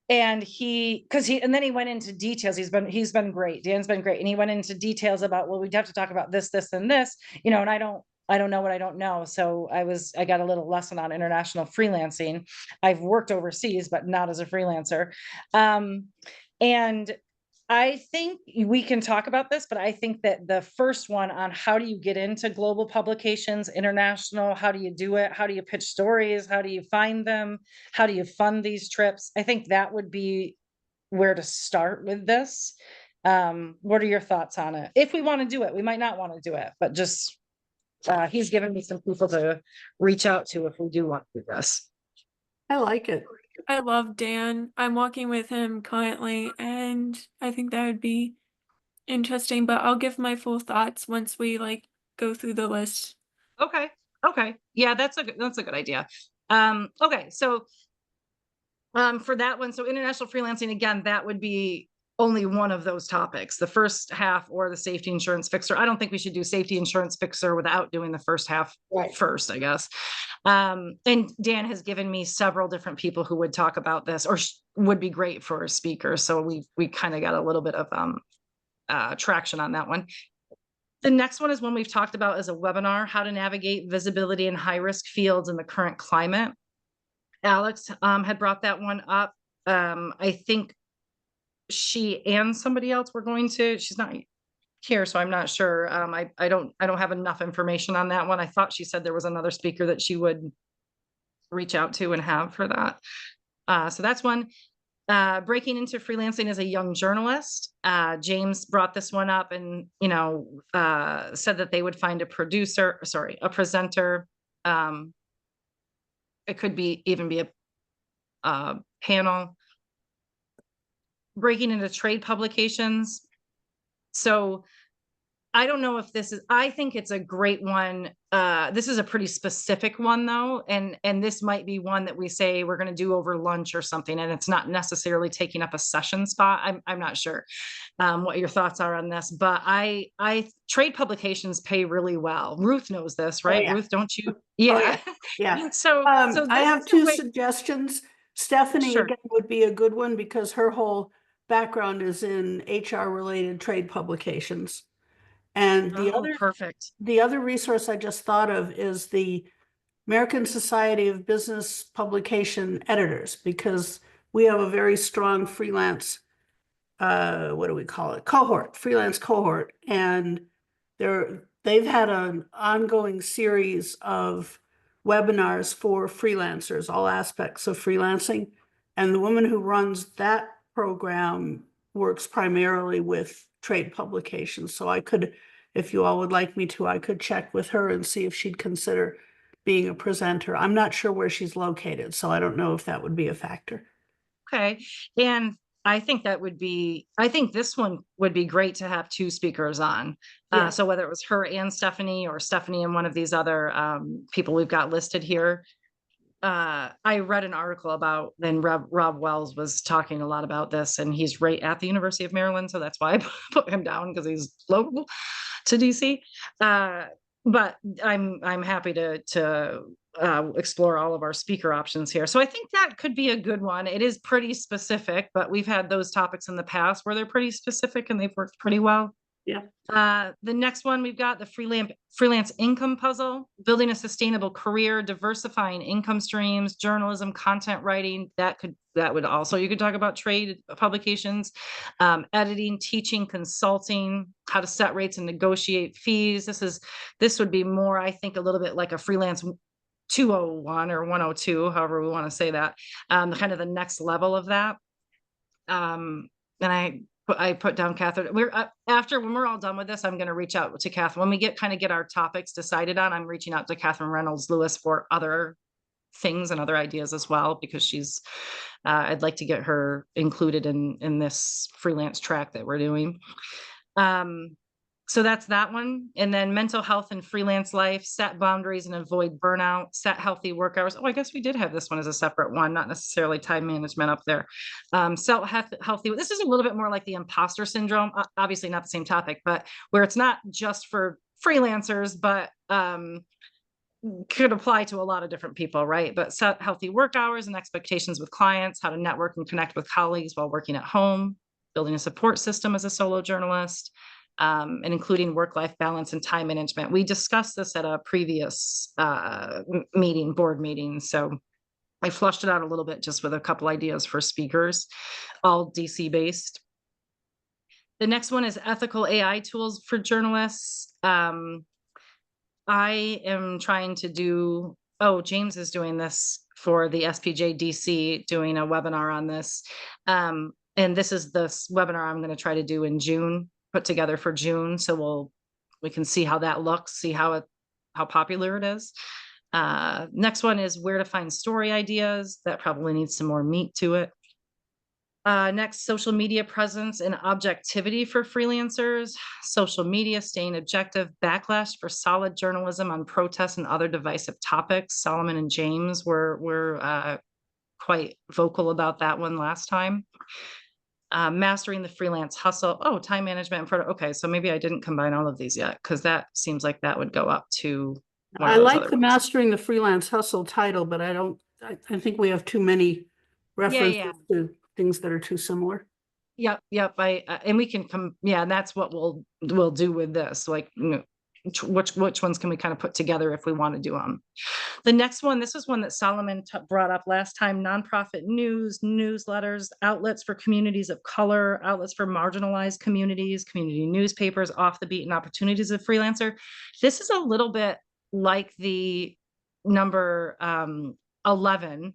Speaker 1: and then he went into details. He's been great. Dan's been great. And he went into details about, well, we'd have to talk about this, and this, and I don't know what I don't know. So I got a little lesson on international freelancing. I've worked overseas, but not as a freelancer. And I think we can talk about this, but I think that the first one on how do you get into global publications, international, how do you do it? How do you pitch stories? How do you find them? How do you fund these trips? I think that would be where to start with this. What are your thoughts on it? If we want to do it, we might not want to do it, but just, he's given me some people to reach out to if we do want to do this.
Speaker 4: I like it.
Speaker 7: I love Dan. I'm working with him currently, and I think that would be interesting, but I'll give my full thoughts once we go through the list.
Speaker 1: Okay. Yeah, that's a good idea. Okay. So, for that one, so international freelancing, again, that would be only one of those topics, the first half or the safety insurance fixer. I don't think we should do safety insurance fixer without doing the first half first, I guess. And Dan has given me several different people who would talk about this or would be great for a speaker. So we kind of got a little bit of traction on that one. The next one is one we've talked about as a webinar, how to navigate visibility in high risk fields in the current climate. Alex had brought that one up. I think she and somebody else were going to, she's not here, so I'm not sure. I don't have enough information on that one. I thought she said there was another speaker that she would reach out to and have for that. So that's one. Breaking into freelancing as a young journalist. James brought this one up and, said that they would find a presenter. It could even be a panel. Breaking into trade publications. So I don't know if I think it's a great one. This is a pretty specific one though. And this might be one that we say we're going to do over lunch or something. And it's not necessarily taking up a session spot. I'm not sure what your thoughts are on this, but I trade publications pay really well. Ruth knows this, right?
Speaker 4: Oh, yeah.
Speaker 1: Ruth, don't you? Yeah.
Speaker 4: Oh, yeah.
Speaker 1: So
Speaker 4: I have two suggestions. Stephanie again would be a good one because her whole background is in HR related trade publications. And the other resource I just thought of is the American Society of Business Publication Editors, because we have a very strong freelance, what do we call it? Freelance cohort. And they've had an ongoing series of webinars for freelancers, all aspects of freelancing. And the woman who runs that program works primarily with trade publications. So I could, if you all would like me to, I could check with her and see if she'd consider being a presenter. I'm not sure where she's located, so I don't know if that would be a factor.
Speaker 1: Okay. And I think this one would be great to have two speakers on. Yeah. So whether it was her and Stephanie or Stephanie and one of these other people we've got listed here. I read an article about, then Rob Wells was talking a lot about this, and he's right at the University of Maryland. So that's why I put him down, because he's local to DC. But I'm happy to explore all of our speaker options here. So I think that could be a good one. It is pretty specific, but we've had those topics in the past where they're pretty specific and they've worked pretty well.
Speaker 4: Yeah.
Speaker 1: The next one, we've got the freelance income puzzle, building a sustainable career, diversifying income streams, journalism, content writing. That would also, you could talk about trade publications, editing, teaching, consulting, how to set rates and negotiate fees. This would be more, I think, a little bit like a freelance 201 or 102, however we want to say that, kind of the next level of that. And I put down Catherine. When we're all done with this, I'm going to reach out to Catherine. When we get our topics decided on, I'm reaching out to Catherine Reynolds Lewis for other things and other ideas as well, because I'd like to get her included in this freelance track that we're doing. So that's that one. And then mental health and freelance life, set boundaries and avoid burnout, set healthy work hours. Oh, I guess we did have this one as a separate one, not necessarily time management up there. Healthy. This is a little bit more like the imposter syndrome. Obviously not the same topic, but where it's not just for freelancers, but could apply to a lot of different people, right? But set healthy work hours and expectations with clients, how to network and connect with colleagues while working at home, building a support system as a solo journalist, and including work-life balance and time management. We discussed this at a previous board meeting. So I flushed it out a little bit just with a couple ideas for speakers, all DC based. The next one is ethical AI tools for journalists. I am trying to do, James is doing this for the SPJ DC, doing a webinar on this. And this is this webinar I'm going to try to do in June, put together for June. So we can see how that looks, see how popular it is. Next one is where to find story ideas. That probably needs some more meat to it. Next, social media presence and objectivity for freelancers. Social media, staying objective, backlash for solid journalism on protests and other divisive topics. Solomon and James were quite vocal about that one last time. Mastering the freelance hustle. Oh, time management. Okay, so maybe I didn't combine all of these yet, because that seems like that would go up to one
Speaker 4: I
Speaker 1: of those
Speaker 4: like
Speaker 1: other
Speaker 4: the
Speaker 1: ones.
Speaker 4: Mastering the Freelance Hustle title, but I think we have too many references to things that are too similar.
Speaker 1: Yep. And we can come, and that's what we'll do with this. Like, which ones can we kind of put together if we want to do them? The next one, this is one that Solomon brought up last time: nonprofit news, newsletters, outlets for communities of color, outlets for marginalized communities, community newspapers, off the beaten opportunities of freelancer. This is a little bit like the number 11,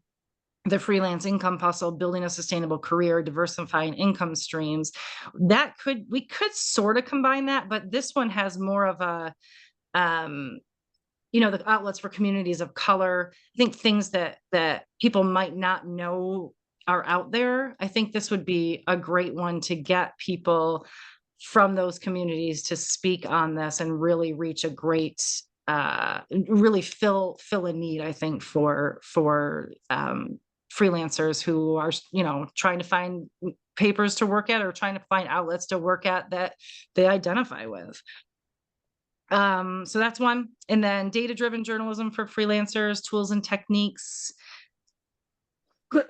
Speaker 1: the freelance income hustle, building a sustainable career, diversifying income streams. We could sort of combine that, but this one has more of a, the outlets for communities of color. I think things that people might not know are out there. I think this would be a great one to get people from those communities to speak on this and really reach a great, really fill a need, I think, for freelancers who are, trying to find papers to work at or trying to find outlets to work at that they identify with. So that's one. And then data-driven journalism for freelancers, tools and techniques. The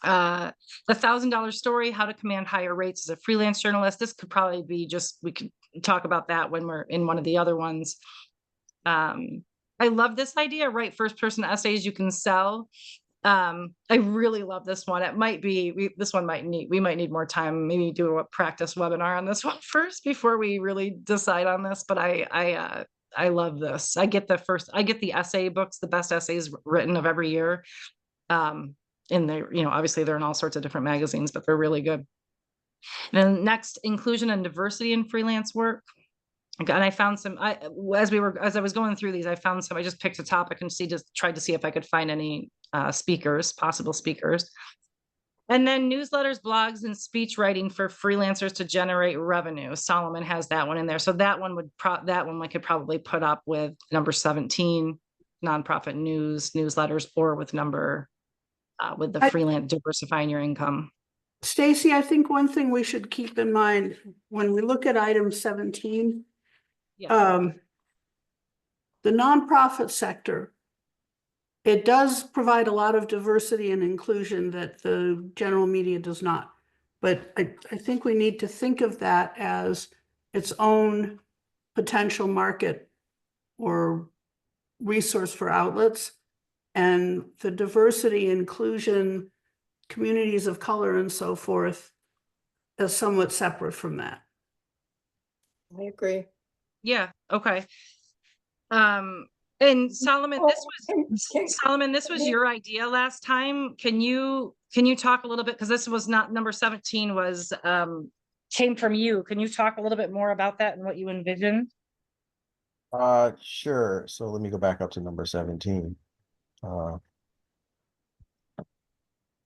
Speaker 1: $1,000 story, how to command higher rates as a freelance journalist. This could probably be we could talk about that when we're in one of the other ones. I love this idea, write first person essays you can sell. I really love this one. It might be, we might need more time, maybe do a practice webinar on this one first before we really decide on this. But I love this. I get the essay books, the best essays written of every year. And they, obviously they're in all sorts of different magazines, but they're really good. And then next, inclusion and diversity in freelance work. And I found some, as I was going through these, I found some, I just picked a topic and tried to see if I could find any possible speakers. And then newsletters, blogs, and speech writing for freelancers to generate revenue. Solomon has that one in there. So that one we could probably put up with number 17, nonprofit newsletters, or with with the freelance, diversifying your income.
Speaker 4: Stacy, I think one thing we should keep in mind when we look at item 17, the nonprofit sector, it does provide a lot of diversity and inclusion that the general media does not. But I think we need to think of that as its own potential market or resource for outlets, and the diversity, inclusion, communities of color, and so forth is somewhat separate from that.
Speaker 2: I agree.
Speaker 1: Yeah. Okay. And Solomon, this was your idea last time. Can you talk a little bit, because this was not number 17 was came from you. Can you talk a little bit more about that and what you envisioned?
Speaker 6: Sure. So let me go back up to number 17.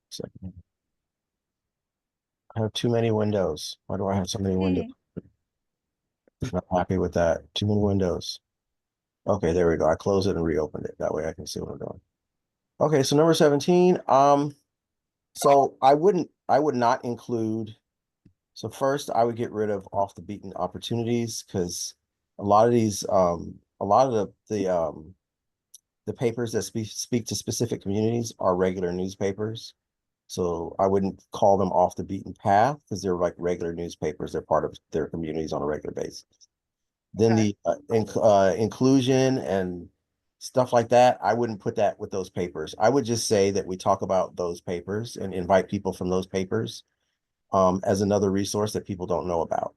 Speaker 6: Second. I have too many windows. Why do I have so many windows? Not happy with that. Too many windows. Okay, there we go. I closed it and reopened it. That way I can see what I'm doing. Okay, so number 17. So I would not include. So first I would get rid of off the beaten opportunities, because a lot of these, a lot of the papers that speak to specific communities are regular newspapers. So I wouldn't call them off the beaten path, because they're like regular newspapers. They're part of their communities on a regular basis. Then
Speaker 1: Okay.
Speaker 6: the inclusion and stuff like that, I wouldn't put that with those papers. I would just say that we talk about those papers and invite people from those papers as another resource that people don't know about.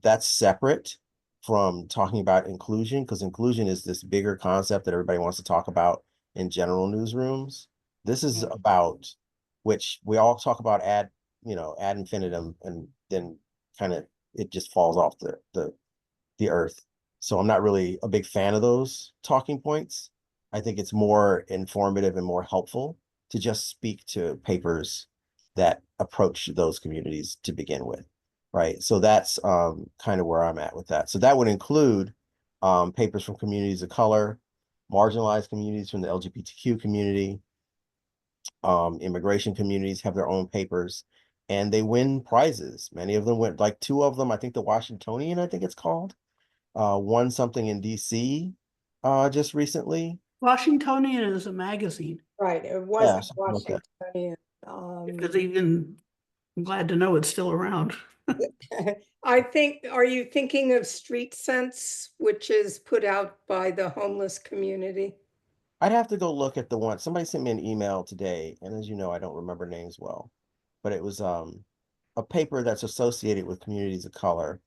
Speaker 6: That's separate from talking about inclusion, because inclusion is this bigger concept that everybody wants to talk about in general newsrooms. This is about, which we all talk about ad infinitum, and then kind of it just falls off the earth. So I'm not really a big fan of those talking points. I think it's more informative and more helpful to just speak to papers that approach those communities to begin with, right? So that's kind of where I'm at with that. So that would include papers from communities of color, marginalized communities from the LGBTQ community, immigration communities have their own papers, and they win prizes. Many of them went, like two of them, I think the Washingtonian, I think it's called, won something in DC just recently.
Speaker 4: Washingtonian is a magazine.
Speaker 2: Right, it
Speaker 6: Yeah,
Speaker 2: wasn't
Speaker 6: something like that.
Speaker 2: Washingtonian.
Speaker 4: Because even, I'm glad to know it's still around.
Speaker 2: I think, are you thinking of Street Sense, which is put out by the homeless community?
Speaker 6: I'd have to go look at the one. Somebody sent me an email today, and as you know, I don't remember names well, but it was a paper that's associated with communities of color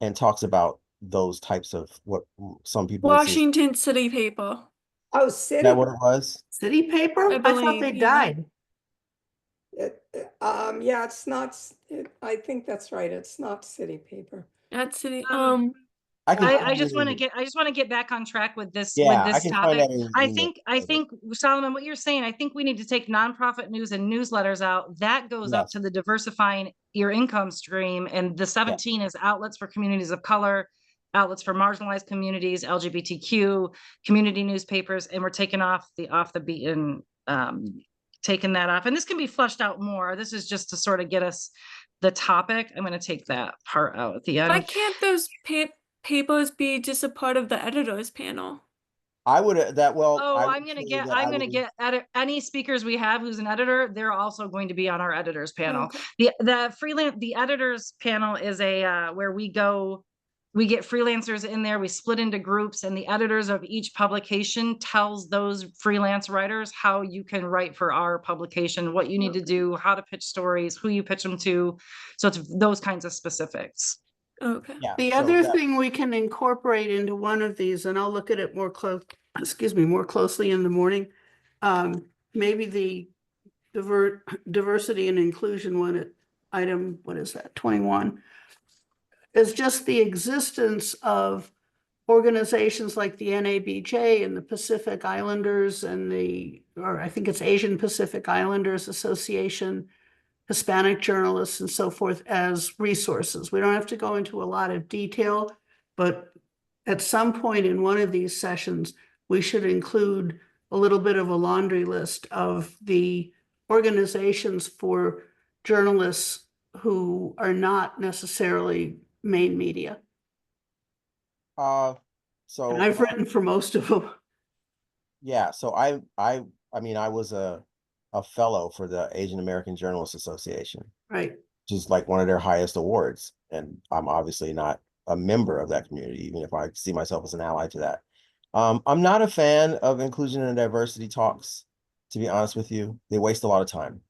Speaker 6: and talks about those types of what some people would see.
Speaker 7: Washington City paper,
Speaker 2: Oh,
Speaker 6: Is
Speaker 2: City.
Speaker 6: that what it was?
Speaker 4: City paper?
Speaker 7: I
Speaker 4: I thought
Speaker 7: believe,
Speaker 4: they
Speaker 7: yeah.
Speaker 4: died.
Speaker 2: Yeah, it's not, I think that's right. It's not city paper.
Speaker 7: At City,
Speaker 6: I can.
Speaker 1: I just want to get back on track with this
Speaker 6: Yeah, I can find
Speaker 1: topic.
Speaker 6: that in your
Speaker 1: I
Speaker 6: email.
Speaker 1: think Solomon, what you're saying, I think we need to take nonprofit news and newsletters out. That goes up
Speaker 6: Yes.
Speaker 1: to the diversifying your income stream, and the 17 is outlets for communities of color, outlets for marginalized communities, LGBTQ, community newspapers, and we're taking off the beaten, taking that off. And this can be fleshed out more. This is just to sort of get us the topic. I'm going to take that part out at the end.
Speaker 7: why can't those papers be just a part of the editor's panel?
Speaker 6: I would that well.
Speaker 1: Oh,
Speaker 6: I
Speaker 1: I'm gonna get any speakers we have who's an editor. They're also going to be on our editors panel.
Speaker 7: Okay.
Speaker 1: The editors panel is a where we get freelancers in there. We split into groups, and the editors of each publication tells those freelance writers how you can write for our publication, what you need to do, how to pitch stories, who you pitch them to. So it's those kinds of specifics.
Speaker 7: Okay.
Speaker 6: Yeah.
Speaker 4: The other thing we can incorporate into one of these, and I'll look at it more closely in the morning. Maybe the diversity and inclusion one at item, what is that, 21, is just the existence of organizations like the NABJ and the Pacific Islanders and or I think it's Asian Pacific Islanders Association, Hispanic journalists and so forth as resources. We don't have to go into a lot of detail, but at some point in one of these sessions, we should include a little bit of a laundry list of the organizations for journalists who are not necessarily main media.
Speaker 6: So
Speaker 4: And I've written for most of them.
Speaker 6: Yeah, so I mean, I was a fellow for the Asian American Journalists Association,
Speaker 4: Right.
Speaker 6: which is like one of their highest awards, and I'm obviously not a member of that community, even if I see myself as an ally to that. I'm not a fan of inclusion and diversity talks, to be honest with you. They waste a lot of time.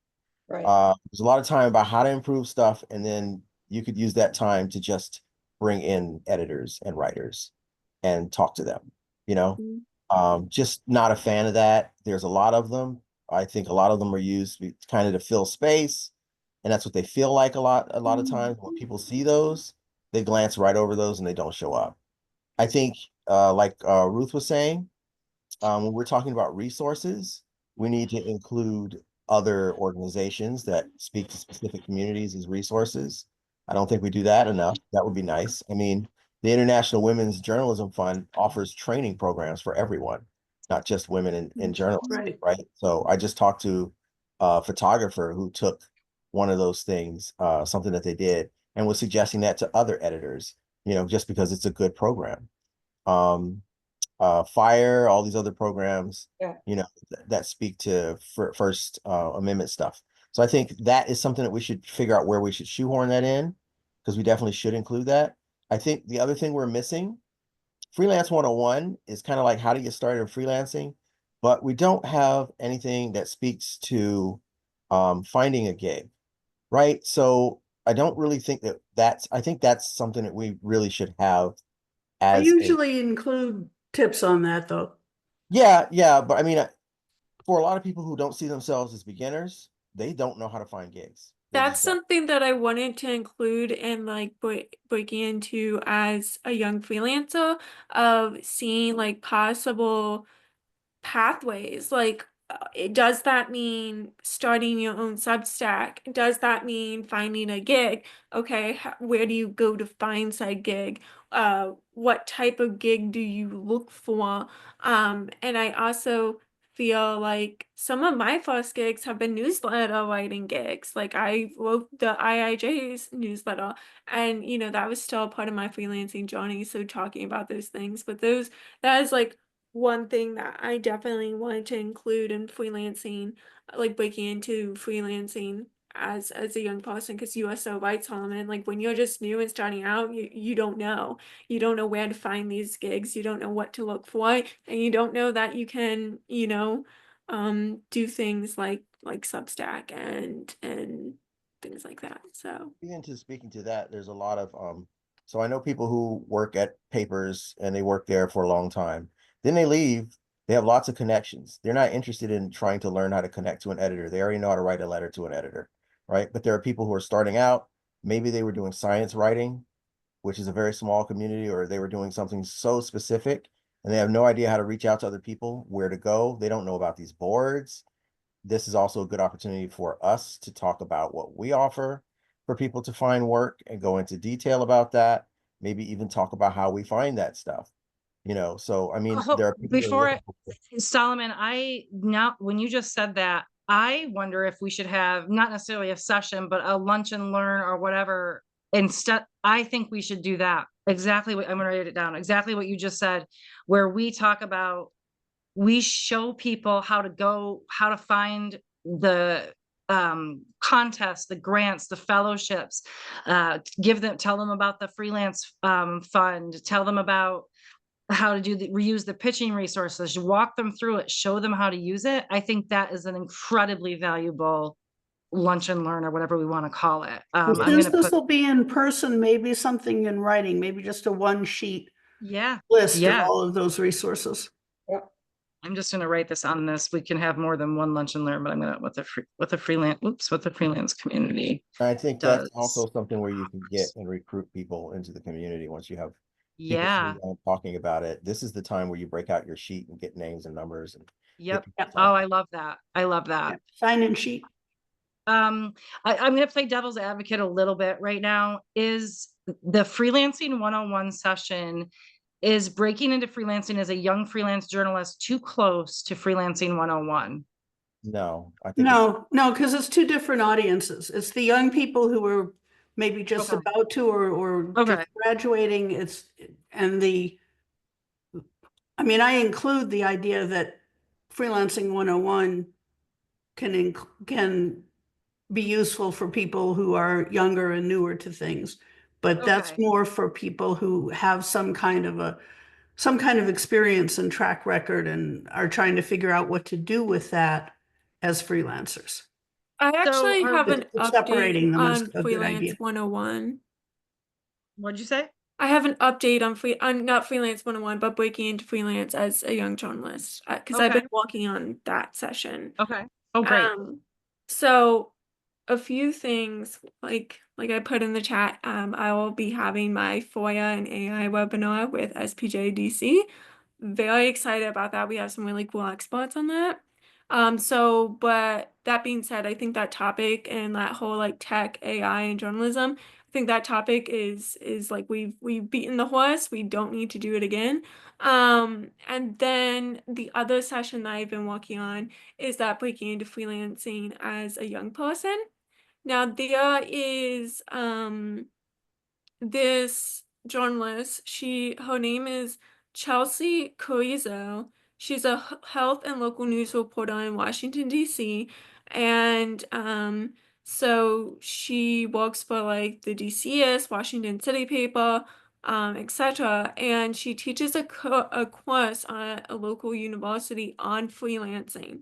Speaker 2: Right.
Speaker 6: There's a lot of time about how to improve stuff, and then you could use that time to just bring in editors and writers and talk to them, you know? Just not a fan of that. There's a lot of them. I think a lot of them are used kind of to fill space, and that's what they feel like a lot of times. When people see those, they glance right over those and they don't show up. I think, like Ruth was saying, when we're talking about resources, we need to include other organizations that speak to specific communities as resources. I don't think we do that enough. That would be nice. I mean, the International Women's Journalism Fund offers training programs for everyone, not just women in journalism, right? So I just talked to a photographer who took one of those things, something that they did, and was suggesting that to other editors, just because it's a good program. Fire, all these other programs, that speak to First Amendment stuff. So I think that is something that we should figure out where we should shoehorn that in, because we definitely should include that. I think the other thing we're missing, Freelance 101 is kind of like how to get started in freelancing, but we don't have anything that speaks to finding a gig, right? So I don't really think I think that's something that we really should have
Speaker 4: I
Speaker 6: as
Speaker 4: usually include tips on that though.
Speaker 6: Yeah, but I mean, for a lot of people who don't see themselves as beginners, they don't know how to find gigs.
Speaker 7: That's something that I wanted to include and like breaking into as a young freelancer, of seeing like possible pathways. Like, does that mean starting your own Substack? Does that mean finding a gig? Okay, where do you go to find said gig? What type of gig do you look for? And I also feel like some of my first gigs have been newsletter writing gigs. Like I wrote the IIJ's newsletter, and that was still a part of my freelancing journey. So talking about those things, but that is like one thing that I definitely wanted to include in freelancing, like breaking into freelancing as a young person, because you are so right, Solomon. Like when you're just new and starting out, you don't know. You don't know where to find these gigs, you don't know what to look for, and you don't know that you can, do things like Substack and things like that. So
Speaker 6: into speaking to that, there's a lot of so I know people who work at papers and they work there for a long time. Then they leave, they have lots of connections. They're not interested in trying to learn how to connect to an editor. They already know how to write a letter to an editor, right? But there are people who are starting out. Maybe they were doing science writing, which is a very small community, or they were doing something so specific and they have no idea how to reach out to other people, where to go. They don't know about these boards. This is also a good opportunity for us to talk about what we offer for people to find work and go into detail about that. Maybe even talk about how we find that stuff. So I mean, there are people
Speaker 1: Before Solomon, when you just said that, I wonder if we should have not necessarily a session, but a lunch and learn or whatever. Instead, I think we should do that. Exactly what I'm going to write it down. Exactly what you just said, where we show people how to find the contests, the grants, the fellowships, tell them about the freelance fund, tell them about how to reuse the pitching resources, walk them through it, show them how to use it. I think that is an incredibly valuable lunch and learn, or whatever we want to call it.
Speaker 4: Since this will be in person, maybe something in writing, maybe just a one sheet list of all of those resources.
Speaker 1: I'm just going to write this on this. We can have more than one lunch and learn, but I'm going to what the freelance community.
Speaker 6: I think that's also something where you can get and recruit people into the community once you have people talking about it. This is the time where you break out your sheet and get names and numbers. And
Speaker 1: I love that. I love that.
Speaker 4: Sign-in sheet.
Speaker 1: I'm going to play devil's advocate a little bit right now. Is the freelancing 101 session, is breaking into freelancing as a young freelance journalist too close to freelancing 101?
Speaker 6: No, I think
Speaker 4: no, because it's two different audiences. It's the young people who are maybe just about to or just graduating. I include the idea that freelancing 101 can be useful for people who are younger and newer to things, but that's more for people who have some kind of experience and track record and are trying to figure out what to do with that as freelancers.
Speaker 7: I actually have an
Speaker 4: separating
Speaker 7: update
Speaker 4: them is
Speaker 7: on
Speaker 4: a good idea.
Speaker 7: Freelance 101.
Speaker 1: What'd you say?
Speaker 7: I have an update on not Freelance 101, but breaking into freelance as a young journalist, because I've been working on that session.
Speaker 1: Okay. Oh, great.
Speaker 7: So a few things, like I put in the chat, I will be having my FOIA and AI webinar with SPJ DC. Very excited about that. We have some really cool experts on that. But that being said, I think that topic and that whole like tech, AI, and journalism, I think that topic is like we've beaten the horse. We don't need to do it again. And then the other session that I've been working on is that breaking into freelancing as a young person. Now there is this journalist. Her name is Chelsea Corizo. She's a health and local news reporter in Washington, D.C. And so she works for like the DCS, Washington City paper, etc. And she teaches a course at a local university on freelancing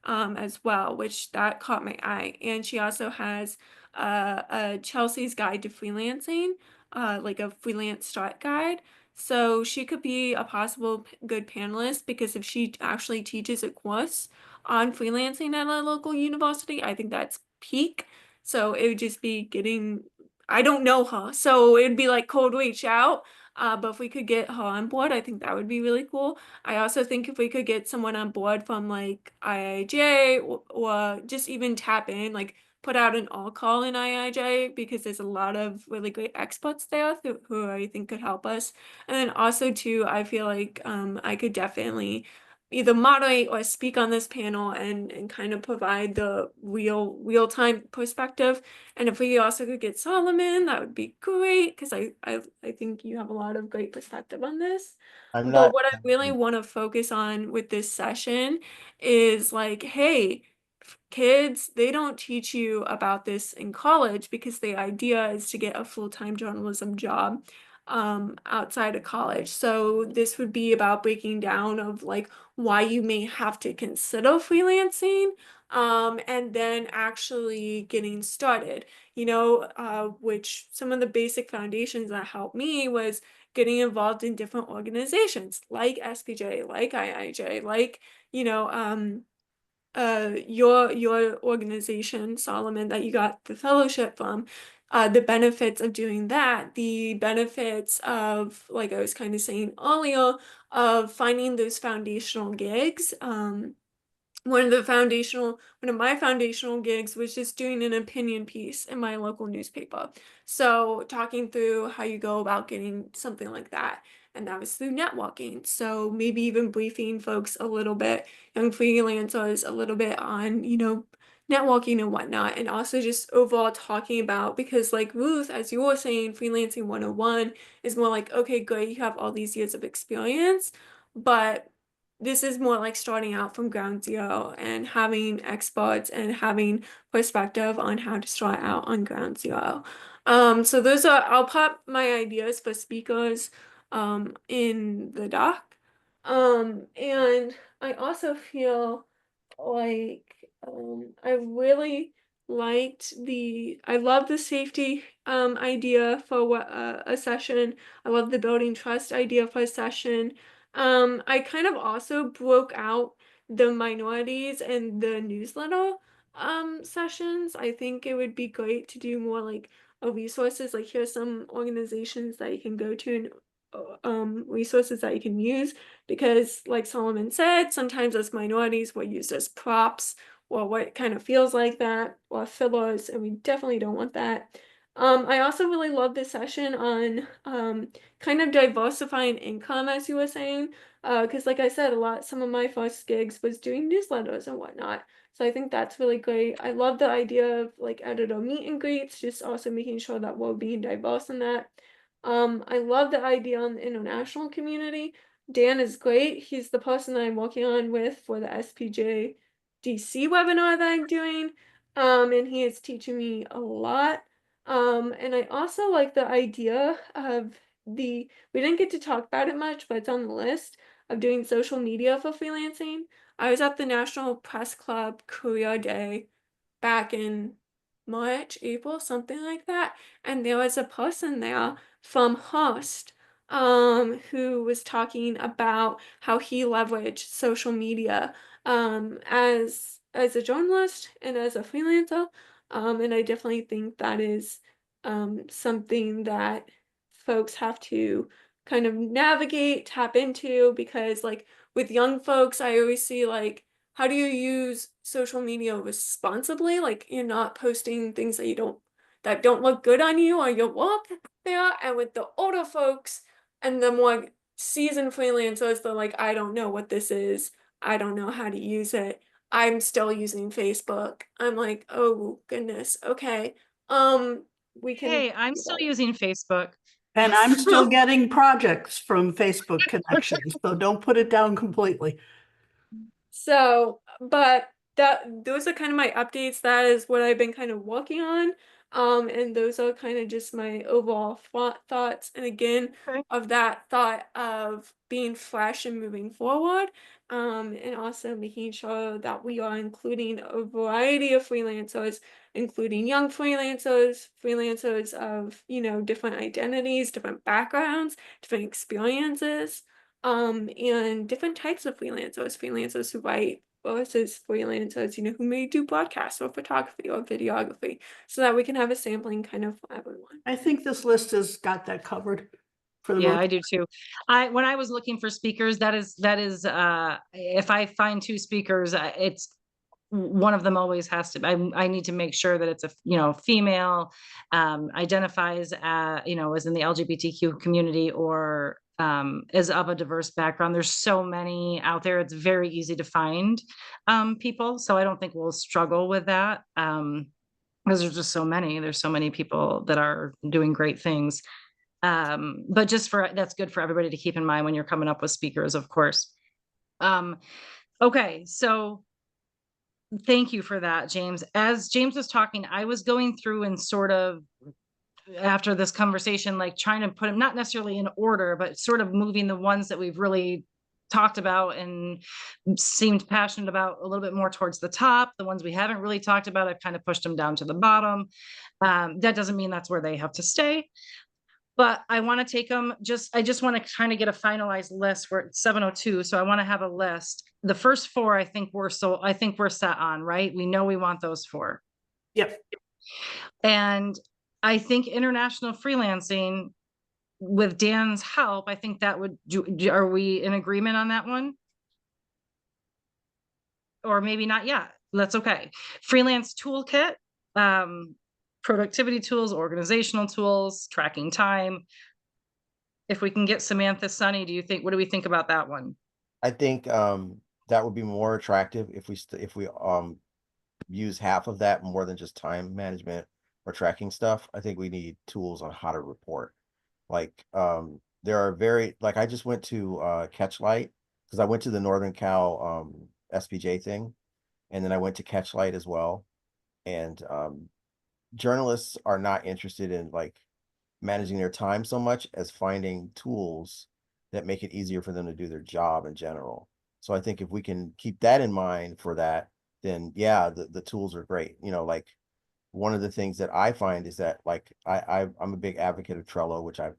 Speaker 7: as well, which that caught my eye. And she also has a Chelsea's Guide to Freelancing, like a freelance start guide. So she could be a possible good panelist, because if she actually teaches a course on freelancing at a local university, I think that's peak. So it would just be I don't know her, so it'd be like cold reach out. But if we could get her on board, I think that would be really cool. I also think if we could get someone on board from like IIJ, or just even tap in, like put out an all call in IIJ, because there's a lot of really great experts there who I think could help us. And then also too, I feel like I could definitely either moderate or speak on this panel and kind of provide the real-time perspective. And if we also could get Solomon, that would be great, because I think you have a lot of great perspective on this.
Speaker 6: I'm
Speaker 7: But
Speaker 6: not.
Speaker 7: what I really want to focus on with this session is like, hey, kids, they don't teach you about this in college, because the idea is to get a full-time journalism job outside of college. So this would be about breaking down of like why you may have to consider freelancing, and then actually getting started, which some of the basic foundations that helped me was getting involved in different organizations like SPJ, like IIJ, like, your organization, Solomon, that you got the fellowship from, the benefits of doing that, the benefits of, like I was kind of saying earlier, of finding those foundational gigs. One of my foundational gigs was just doing an opinion piece in my local newspaper. So talking through how you go about getting something like that. And that was through networking. So maybe even briefing folks a little bit, young freelancers a little bit on, networking and whatnot. And also just overall talking about, because like Ruth, as you were saying, freelancing 101 is more like, okay, good, you have all these years of experience, but this is more like starting out from ground zero and having experts and having perspective on how to start out on ground zero. So I'll pop my ideas for speakers in the doc. And I also feel like I really I love the safety idea for what a session. I love the building trust idea for a session. I kind of also broke out the minorities and the newsletter sessions. I think it would be great to do more like resources, like here's some organizations that you can go to, and resources that you can use, because like Solomon said, sometimes as minorities we're used as props, or what kind of feels like that, or fillers, and we definitely don't want that. I also really love this session on kind of diversifying income, as you were saying, because like I said, some of my first gigs was doing newsletters and whatnot. So I think that's really great. I love the idea of like editor meet and greets, just also making sure that we're being diverse in that. I love the idea on the international community. Dan is great. He's the person that I'm working on with for the SPJ DC webinar that I'm doing. And he is teaching me a lot. And I also like the idea of we didn't get to talk about it much, but it's on the list, of doing social media for freelancing. I was at the National Press Club Career Day back in March, April, something like that. And there was a person there from Host, who was talking about how he leveraged social media as a journalist and as a freelancer. And I definitely think that is something that folks have to kind of navigate, tap into, because like with young folks, I always see like, how do you use social media responsibly? Like you're not posting things that that don't look good on you, or you'll walk there. And with the older folks and the more seasoned freelancers, they're like, I don't know what this is. I don't know how to use it. I'm still using Facebook. I'm like, oh goodness. Okay. We can.
Speaker 1: Hey, I'm still using Facebook.
Speaker 4: And I'm still getting projects from Facebook connections, so don't put it down completely.
Speaker 7: So, but those are kind of my updates. That is what I've been kind of working on. And those are kind of just my overall thoughts. And again,
Speaker 1: Okay.
Speaker 7: of that thought of being fresh and moving forward. And also making sure that we are including a variety of freelancers, including young freelancers, freelancers of, different identities, different backgrounds, different experiences. And different types of freelancers who write versus freelancers, who may do broadcasts or photography or videography, so that we can have a sampling kind of for everyone.
Speaker 4: I think this list has got that covered for the
Speaker 1: Yeah,
Speaker 4: most.
Speaker 1: I do too. When I was looking for speakers, that is if I find two speakers, it's one of them always has to, I need to make sure that it's a, female, identifies, as in the LGBTQ community, or is of a diverse background. There's so many out there. It's very easy to find people. So I don't think we'll struggle with that. Because there's just so many. There's so many people that are doing great things. But that's good for everybody to keep in mind when you're coming up with speakers, of course. Okay, so thank you for that, James. As James was talking, I was going through and sort of, after this conversation, like trying to put them not necessarily in order, but sort of moving the ones that we've really talked about and seemed passionate about a little bit more towards the top. The ones we haven't really talked about, I've kind of pushed them down to the bottom. That doesn't mean that's where they have to stay. But I want to take them I just want to kind of get a finalized list. We're at 7:02. So I want to have a list. The first four, I think we're set on, right? We know we want those four.
Speaker 4: Yep.
Speaker 1: And I think international freelancing, with Dan's help, I think that would are we in agreement on that one? Or maybe not yet. That's okay. Freelance toolkit, productivity tools, organizational tools, tracking time. If we can get Samantha Sunny, what do we think about that one?
Speaker 6: I think that would be more attractive if we use half of that more than just time management or tracking stuff. I think we need tools on how to report. Like there are I just went to Catchlight, because I went to the Northern Cal SPJ thing, and then I went to Catchlight as well. And journalists are not interested in like managing their time so much as finding tools that make it easier for them to do their job in general. So I think if we can keep that in mind for that, then yeah, the tools are great. Like one of the things that I find is that like I'm a big advocate of Trello, which I've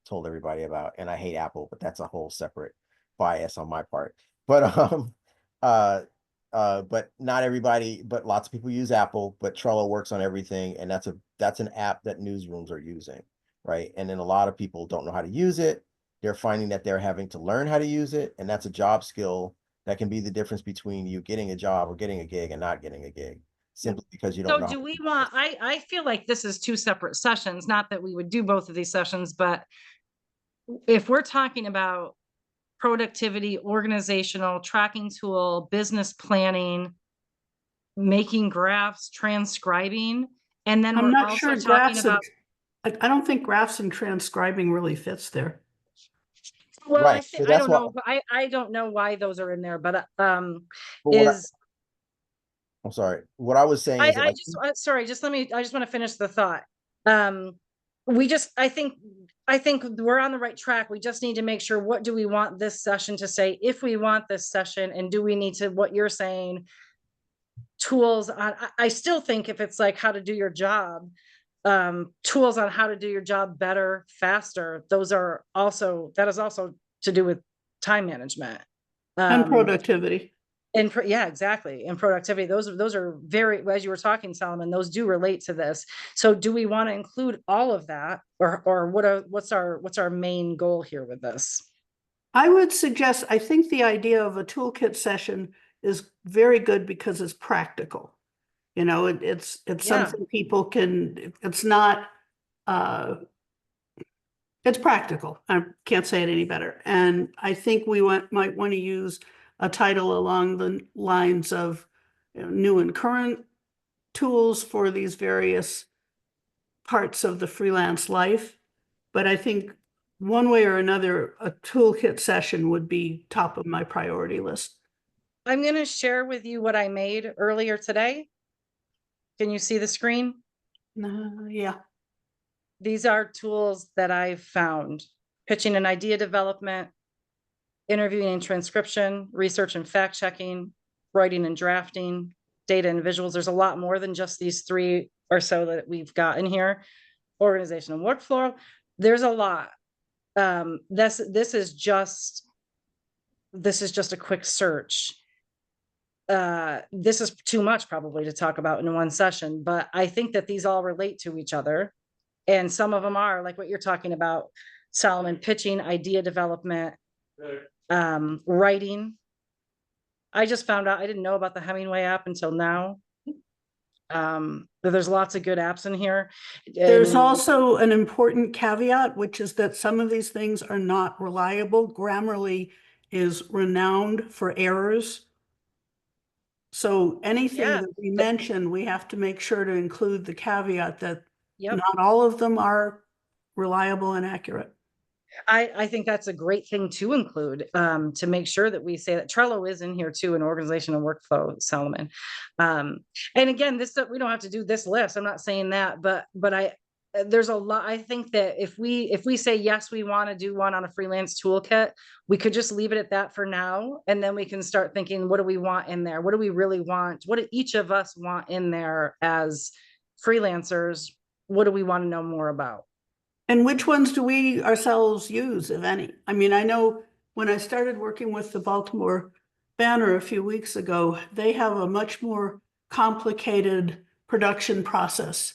Speaker 6: told everybody about, and I hate Apple, but that's a whole separate bias on my part. But but not everybody, but lots of people use Apple, but Trello works on everything, and that's an app that newsrooms are using, right? And then a lot of people don't know how to use it. They're finding that they're having to learn how to use it, and that's a job skill that can be the difference between you getting a job or getting a gig and not getting a gig, simply because you don't know.
Speaker 1: So do we want, I feel like this is two separate sessions, not that we would do both of these sessions, but if we're talking about productivity, organizational, tracking tool, business planning, making graphs, transcribing, and then
Speaker 4: I'm
Speaker 1: we're
Speaker 4: not
Speaker 1: also
Speaker 4: sure
Speaker 1: talking
Speaker 4: graphs
Speaker 1: about.
Speaker 4: I don't think graphs and transcribing really fits there.
Speaker 1: Well,
Speaker 6: Right, so
Speaker 1: I
Speaker 6: that's
Speaker 1: don't
Speaker 6: why.
Speaker 1: know. I don't know why those are in there, but
Speaker 6: I'm sorry. What I was saying is that
Speaker 1: sorry, I just want to finish the thought. I think we're on the right track. We just need to make sure, what do we want this session to say, if we want this session, and do we need to, what you're saying, tools on, I still think if it's like how to do your job, tools on how to do your job better, faster, that is also to do with time management.
Speaker 4: And productivity.
Speaker 1: Yeah, exactly. And productivity. Those are very, as you were talking, Solomon, those do relate to this. So do we want to include all of that, or what's our main goal here with this?
Speaker 4: I would suggest, I think the idea of a toolkit session is very good because it's practical. You know, it's
Speaker 1: Yeah.
Speaker 4: something people can, it's not, it's practical. I can't say it any better. And I think we might want to use a title along the lines of, you know, new and current tools for these various parts of the freelance life. But I think one way or another, a toolkit session would be top of my priority list.
Speaker 1: I'm going to share with you what I made earlier today. Can you see the screen?
Speaker 4: Yeah.
Speaker 1: These are tools that I've found: pitching and idea development, interviewing and transcription, research and fact checking, writing and drafting, data and visuals. There's a lot more than just these three or so that we've got in here. Organizational workflow. There's a lot. This is just a quick search. This is too much probably to talk about in one session, but I think that these all relate to each other. And some of them are like what you're talking about, Solomon: pitching, idea development, writing. I just found out, I didn't know about the Hemingway app until now. But there's lots of good apps in here.
Speaker 4: There's also an important caveat, which is that some of these things are not reliable. Grammarly is renowned for errors. So anything
Speaker 1: Yeah.
Speaker 4: that we mention, we have to make sure to include the caveat that
Speaker 1: Yep.
Speaker 4: not all of them are reliable and accurate.
Speaker 1: I think that's a great thing to include, to make sure that we say that Trello is in here too, an organizational workflow, Solomon. And again, we don't have to do this list. I'm not saying that, but there's a lot. I think that if we say, yes, we want to do one on a freelance toolkit, we could just leave it at that for now. And then we can start thinking, what do we want in there? What do we really want? What do each of us want in there as freelancers? What do we want to know more about?
Speaker 4: And which ones do we ourselves use, if any? I mean, I know when I started working with the Baltimore Banner a few weeks ago, they have a much more complicated production process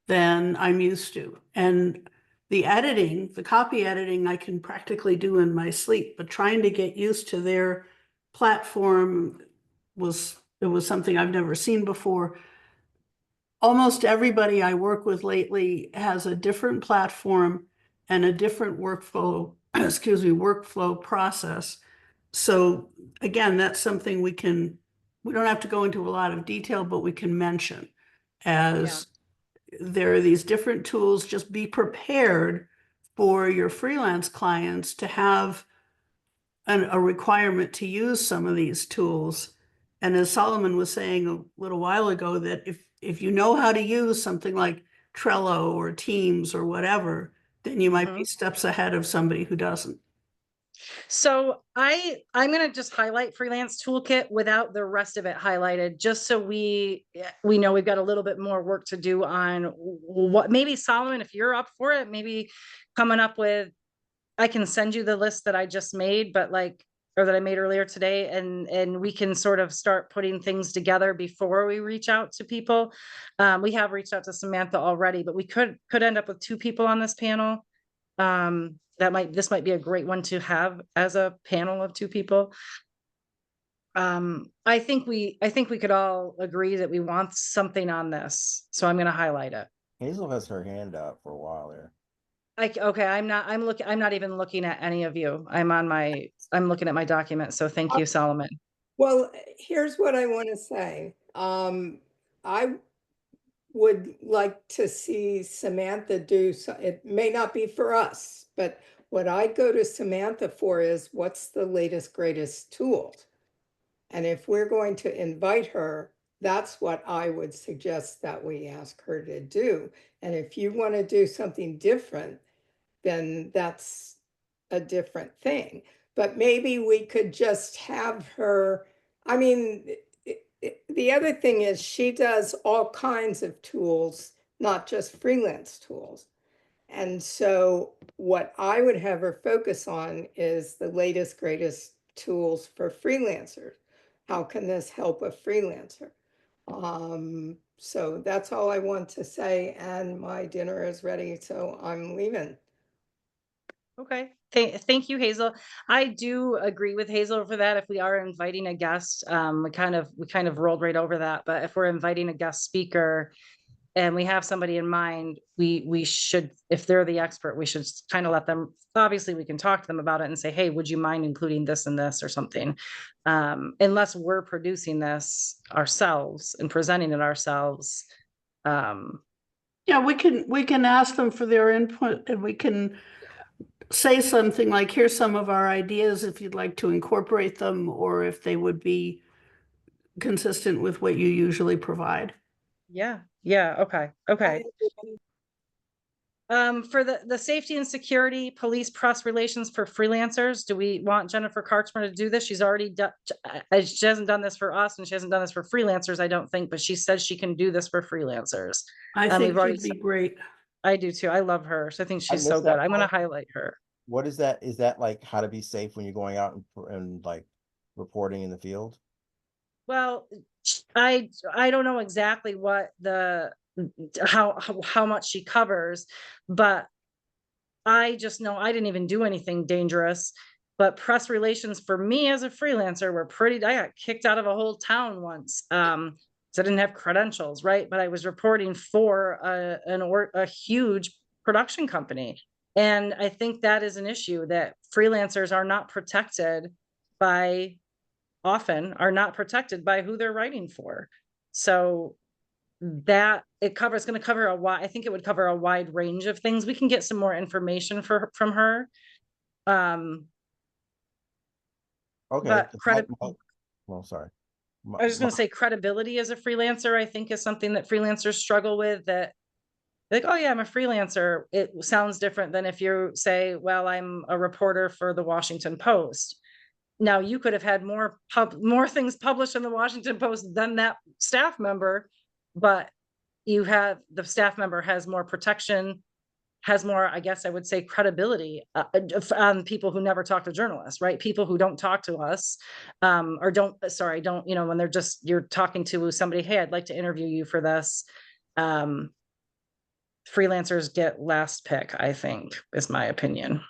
Speaker 4: than I'm used to. And the editing, the copy editing, I can practically do in my sleep, but trying to get used to their platform was something I've never seen before. Almost everybody I work with lately has a different platform and a different workflow, workflow process. So again, that's something we don't have to go into a lot of detail, but we can mention as there are these different tools. Just be prepared for your freelance clients to have a requirement to use some of these tools. And as Solomon was saying a little while ago, that if you know how to use something like Trello or Teams or whatever, then you might be steps ahead of somebody who doesn't.
Speaker 1: So I'm going to just highlight Freelance Toolkit without the rest of it highlighted, just so we know we've got a little bit more work to do on what, maybe Solomon, if you're up for it, maybe coming up with, I can send you the list that I just made, but or that I made earlier today, and we can sort of start putting things together before we reach out to people. We have reached out to Samantha already, but we could end up with 2 people on this panel. This might be a great one to have as a panel of 2 people. I think we could all agree that we want something on this, so I'm going to highlight it.
Speaker 6: Hazel has her hand up for a while there.
Speaker 1: Okay, I'm not even looking at any of you. I'm looking at my document. So thank you, Solomon.
Speaker 2: Well, here's what I want to say. I would like to see Samantha do so. It may not be for us, but what I go to Samantha for is what's the latest, greatest tools. And if we're going to invite her, that's what I would suggest that we ask her to do. And if you want to do something different, then that's a different thing. But maybe we could just have her, I mean, the other thing is she does all kinds of tools, not just freelance tools. And so what I would have her focus on is the latest, greatest tools for freelancers. How can this help a freelancer? So that's all I want to say. And my dinner is ready, so I'm leaving.
Speaker 1: Okay, thank you, Hazel. I do agree with Hazel for that. If we are inviting a guest, we kind of rolled right over that, but if we're inviting a guest speaker and we have somebody in mind, we should, if they're the expert, we should kind of let them, obviously we can talk to them about it and say, hey, would you mind including this and this or something? Unless we're producing this ourselves and presenting it ourselves.
Speaker 4: Yeah, we can ask them for their input, and we can say something like, here's some of our ideas if you'd like to incorporate them, or if they would be consistent with what you usually provide.
Speaker 1: Yeah, okay. For the safety and security, police press relations for freelancers, do we want Jennifer Karchmer to do this? She's already done, she hasn't done this for us and she hasn't done this for freelancers, I don't think, but she says she can do this for freelancers.
Speaker 4: I think she'd be great.
Speaker 1: I do too. I love her. So I think she's so
Speaker 6: missed that
Speaker 1: good. I'm going to
Speaker 6: part.
Speaker 1: highlight her.
Speaker 6: What is that? Is that like how to be safe when you're going out and like reporting in the field?
Speaker 1: Well, I don't know exactly what how much she covers, but I just know I didn't even do anything dangerous. But press relations for me as a freelancer were I got kicked out of a whole town once. So I didn't have credentials, right? But I was reporting for a huge production company. And I think that is an issue, that freelancers are not protected by who they're writing for. So that it's going to cover I think it would cover a wide range of things. We can get some more information from her.
Speaker 6: Okay.
Speaker 1: But
Speaker 6: Well, sorry.
Speaker 1: I was just going to say credibility as a freelancer, I think, is something that freelancers struggle with, that like, oh yeah, I'm a freelancer. It sounds different than if you say, well, I'm a reporter for the Washington Post. Now you could have had more things published in the Washington Post than that staff member, but the staff member has more protection, has more, I guess I would say, credibility on people who never talk to journalists, right? People who don't talk to us, or don't, when they're you're talking to somebody, hey, I'd like to interview you for this. Freelancers get last pick, I think, is my opinion.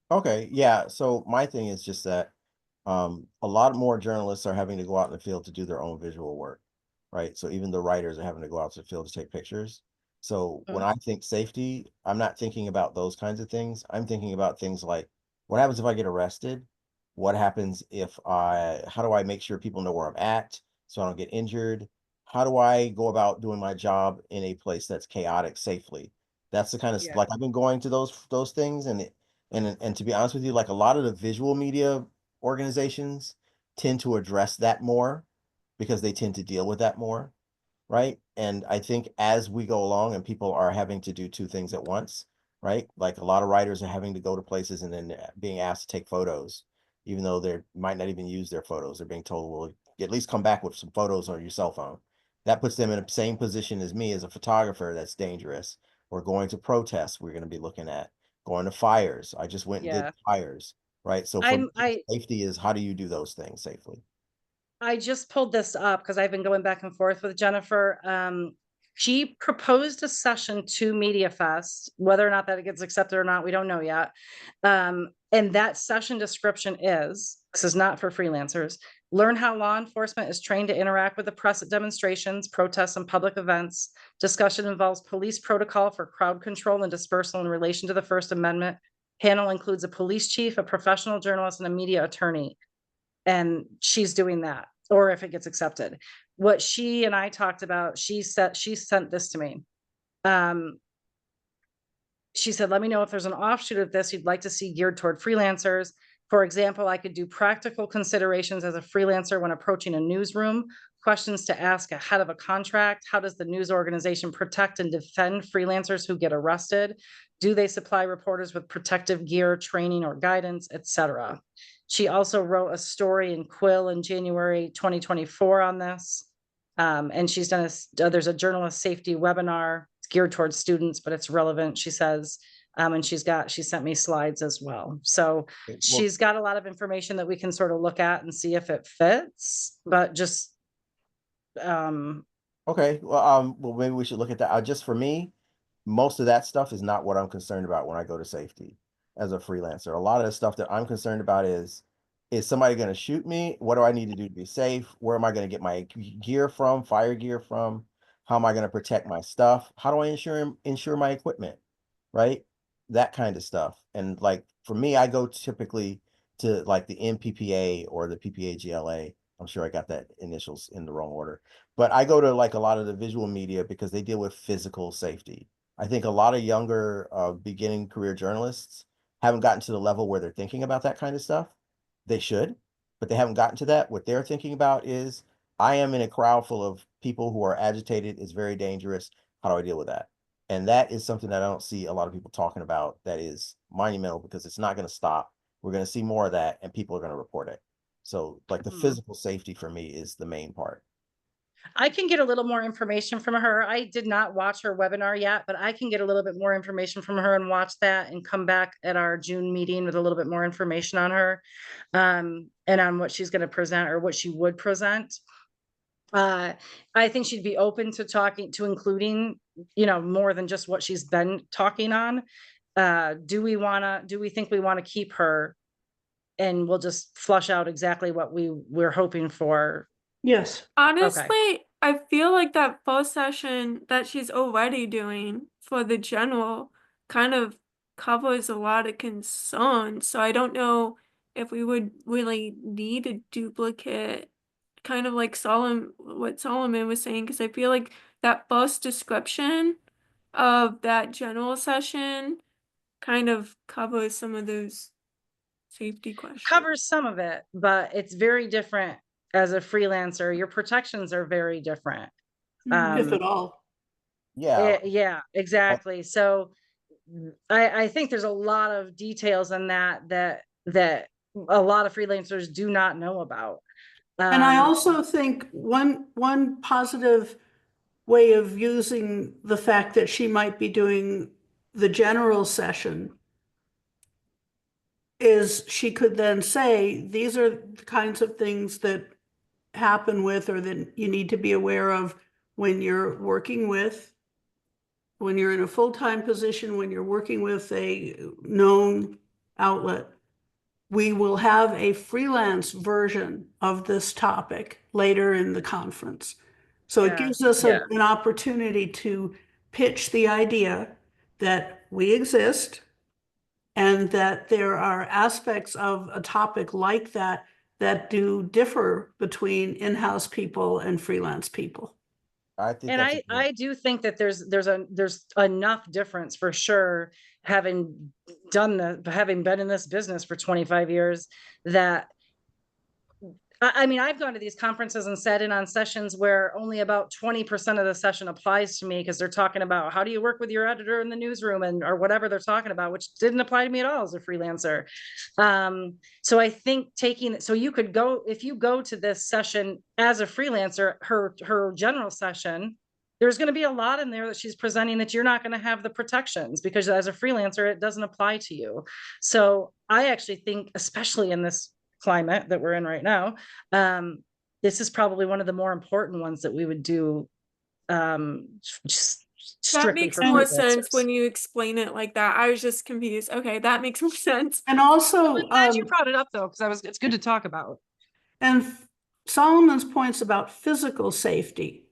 Speaker 6: Okay, yeah. So my thing is just that a lot more journalists are having to go out in the field to do their own visual work, right? So even the writers are having to go out to the field to take pictures. So when I think safety, I'm not thinking about those kinds of things. I'm thinking about things like, what happens if I get arrested? What happens how do I make sure people know where I'm at so I don't get injured? How do I go about doing my job in a place that's chaotic safely? That's the kind of, like, I've been going to those things, and to be honest with you, like, a lot of the visual media organizations tend to address that more because they tend to deal with that more, right? And I think as we go along and people are having to do two things at once, right? Like, a lot of writers are having to go to places and then being asked to take photos, even though they might not even use their photos. They're being told, well, at least come back with some photos on your cell phone. That puts them in the same position as me as a photographer. That's dangerous. We're going to protests. We're going to be looking at going to fires. I just went and did fires, right? So for safety is, how do you do those things safely?
Speaker 1: I just pulled this up because I've been going back and forth with Jennifer. She proposed a session to Media Fest. Whether or not that it gets accepted or not, we don't know yet. And that session description this is not for freelancers, learn how law enforcement is trained to interact with the press at demonstrations, protests, and public events. Discussion involves police protocol for crowd control and dispersal in relation to the First Amendment. Panel includes a police chief, a professional journalist, and a media attorney. And she's doing that, or if it gets accepted. What she and I talked about, she sent this to me. She said, let me know if there's an offshoot of this you'd like to see geared toward freelancers. For example, I could do practical considerations as a freelancer when approaching a newsroom, questions to ask ahead of a contract. How does the news organization protect and defend freelancers who get arrested? Do they supply reporters with protective gear, training, or guidance, etc.? She also wrote a story in Quill in January 2024 on this. And she's done there's a journalist safety webinar. It's geared towards students, but it's relevant, she says. And she sent me slides as well. So she's got a lot of information that we can sort of look at and see if it fits, but just
Speaker 6: okay, well, maybe we should look at that. Just for me, most of that stuff is not what I'm concerned about when I go to safety. as a freelancer. A lot of the stuff that I'm concerned about is somebody going to shoot me? What do I need to do to be safe? Where am I going to get my gear from, fire gear from? How am I going to protect my stuff? How do I insure my equipment? Right? That kind of stuff. And like for me, I go typically to like the MPPA or the PPAGLA. I'm sure I got that initials in the wrong order, but I go to like a lot of the visual media because they deal with physical safety. I think a lot of younger beginning career journalists haven't gotten to the level where they're thinking about that kind of stuff. They should, but they haven't gotten to that. What they're thinking about is, I am in a crowd full of people who are agitated. It's very dangerous. How do I deal with that? And that is something that I don't see a lot of people talking about that is monumental, because it's not going to stop. We're going to see more of that, and people are going to report it. So like the physical safety for me is the main part.
Speaker 1: I can get a little more information from her. I did not watch her webinar yet, but I can get a little bit more information from her and watch that and come back at our June meeting with a little bit more information on her, and on what she's going to present or what she would present. I think she'd be open to including, more than just what she's been talking on. Do we think we want to keep her, and we'll just flush out exactly what we're hoping for?
Speaker 4: Yes.
Speaker 7: Honestly, I feel like that first session that she's already doing for the general kind of covers a lot of concerns. So I don't know if we would really need a duplicate, kind of like what Solomon was saying, because I feel like that first description of that general session kind of covers some of those safety questions.
Speaker 1: Covers some of it, but it's very different as a freelancer. Your protections are very different.
Speaker 4: If at all.
Speaker 6: Yeah.
Speaker 1: Yeah, exactly. So I think there's a lot of details in that a lot of freelancers do not know about.
Speaker 4: And I also think one positive way of using the fact that she might be doing the general session is she could then say, these are the kinds of things that happen with, or that you need to be aware of when you're when you're in a full-time position, when you're working with a known outlet. We will have a freelance version of this topic later in the conference. So it gives us an opportunity to pitch the idea that we exist and that there are aspects of a topic like that that do differ between in-house people and freelance people.
Speaker 6: I think
Speaker 1: And I do think that there's enough difference for sure, having been in this business for 25 years, that I mean, I've gone to these conferences and sat in on sessions where only about 20% of the session applies to me, because they're talking about how do you work with your editor in the newsroom, or whatever they're talking about, which didn't apply to me at all as a freelancer. So I think so you could go, if you go to this session as a freelancer, her general session, there's going to be a lot in there that she's presenting that you're not going to have the protections, because as a freelancer, it doesn't apply to you. So I actually think, especially in this climate that we're in right now, this is probably one of the more important ones that we would do, just
Speaker 7: that makes more sense when you explain it like that. I was just confused. Okay, that makes more sense.
Speaker 4: And also,
Speaker 1: I'm glad you brought it up though, because it's good to talk about.
Speaker 4: And Solomon's points about physical safety,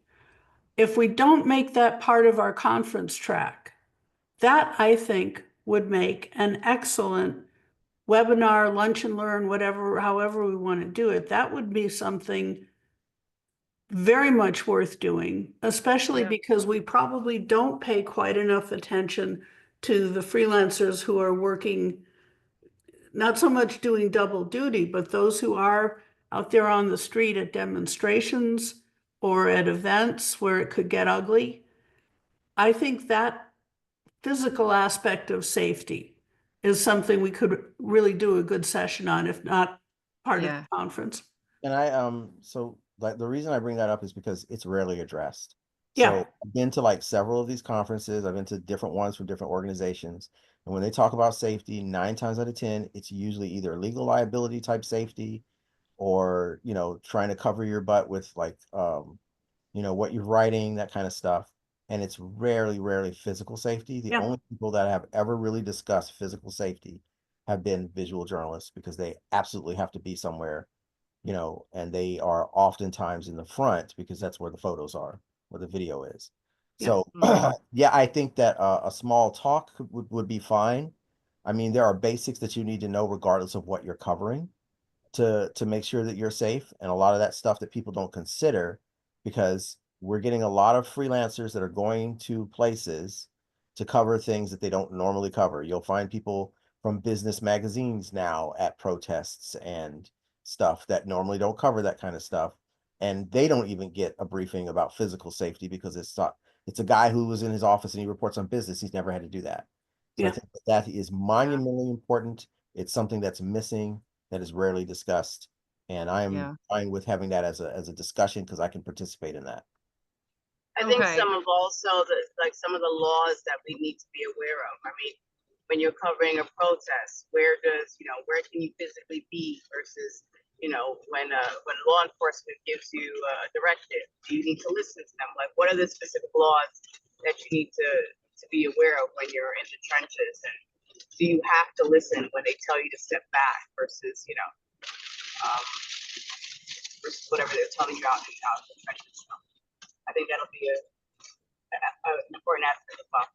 Speaker 4: if we don't make that part of our conference track, that I think would make an excellent webinar, lunch and learn, however we want to do it. That would be something very much worth doing, especially because we probably don't pay quite enough attention to the freelancers who are working, not so much doing double duty, but those who are out there on the street at demonstrations or at events where it could get ugly. I think that physical aspect of safety is something we could really do a good session on, if not part of the conference.
Speaker 6: And so like the reason I bring that up is because it's rarely addressed.
Speaker 4: Yeah.
Speaker 6: So I've been to like several of these conferences. I've been to different ones from different organizations. And when they talk about safety, 9 times out of 10, it's usually either legal liability type safety, or, trying to cover your butt with like, what you're writing, that kind of stuff. And it's rarely physical safety. The only people that have ever really discussed physical safety have been visual journalists because they absolutely have to be somewhere, you know, and they are oftentimes in the front because that's where the photos are, where the video is. So yeah, I think that a small talk would be fine. I mean, there are basics that you need to know regardless of what you're covering to make sure that you're safe, and a lot of that stuff that people don't consider, because we're getting a lot of freelancers that are going to places to cover things that they don't normally cover. You'll find people from business magazines now at protests and stuff that normally don't cover that kind of stuff, and they don't even get a briefing about physical safety because it's a guy who was in his office and he reports on business. He's never had to do that. So I think that is monumentally important. It's something that's missing, that is rarely discussed, and I'm fine with having that as a discussion because I can participate in that.
Speaker 8: I think some of some of the laws that we need to be aware of. I mean, when you're covering a protest, where can you physically be versus, when law enforcement gives you a directive, do you need to listen to them? Like, what are the specific laws that you need to be aware of when you're in the trenches? And do you have to listen when they tell you to step back versus, versus whatever they're telling you out in the trenches? So I think that'll be an important aspect as well.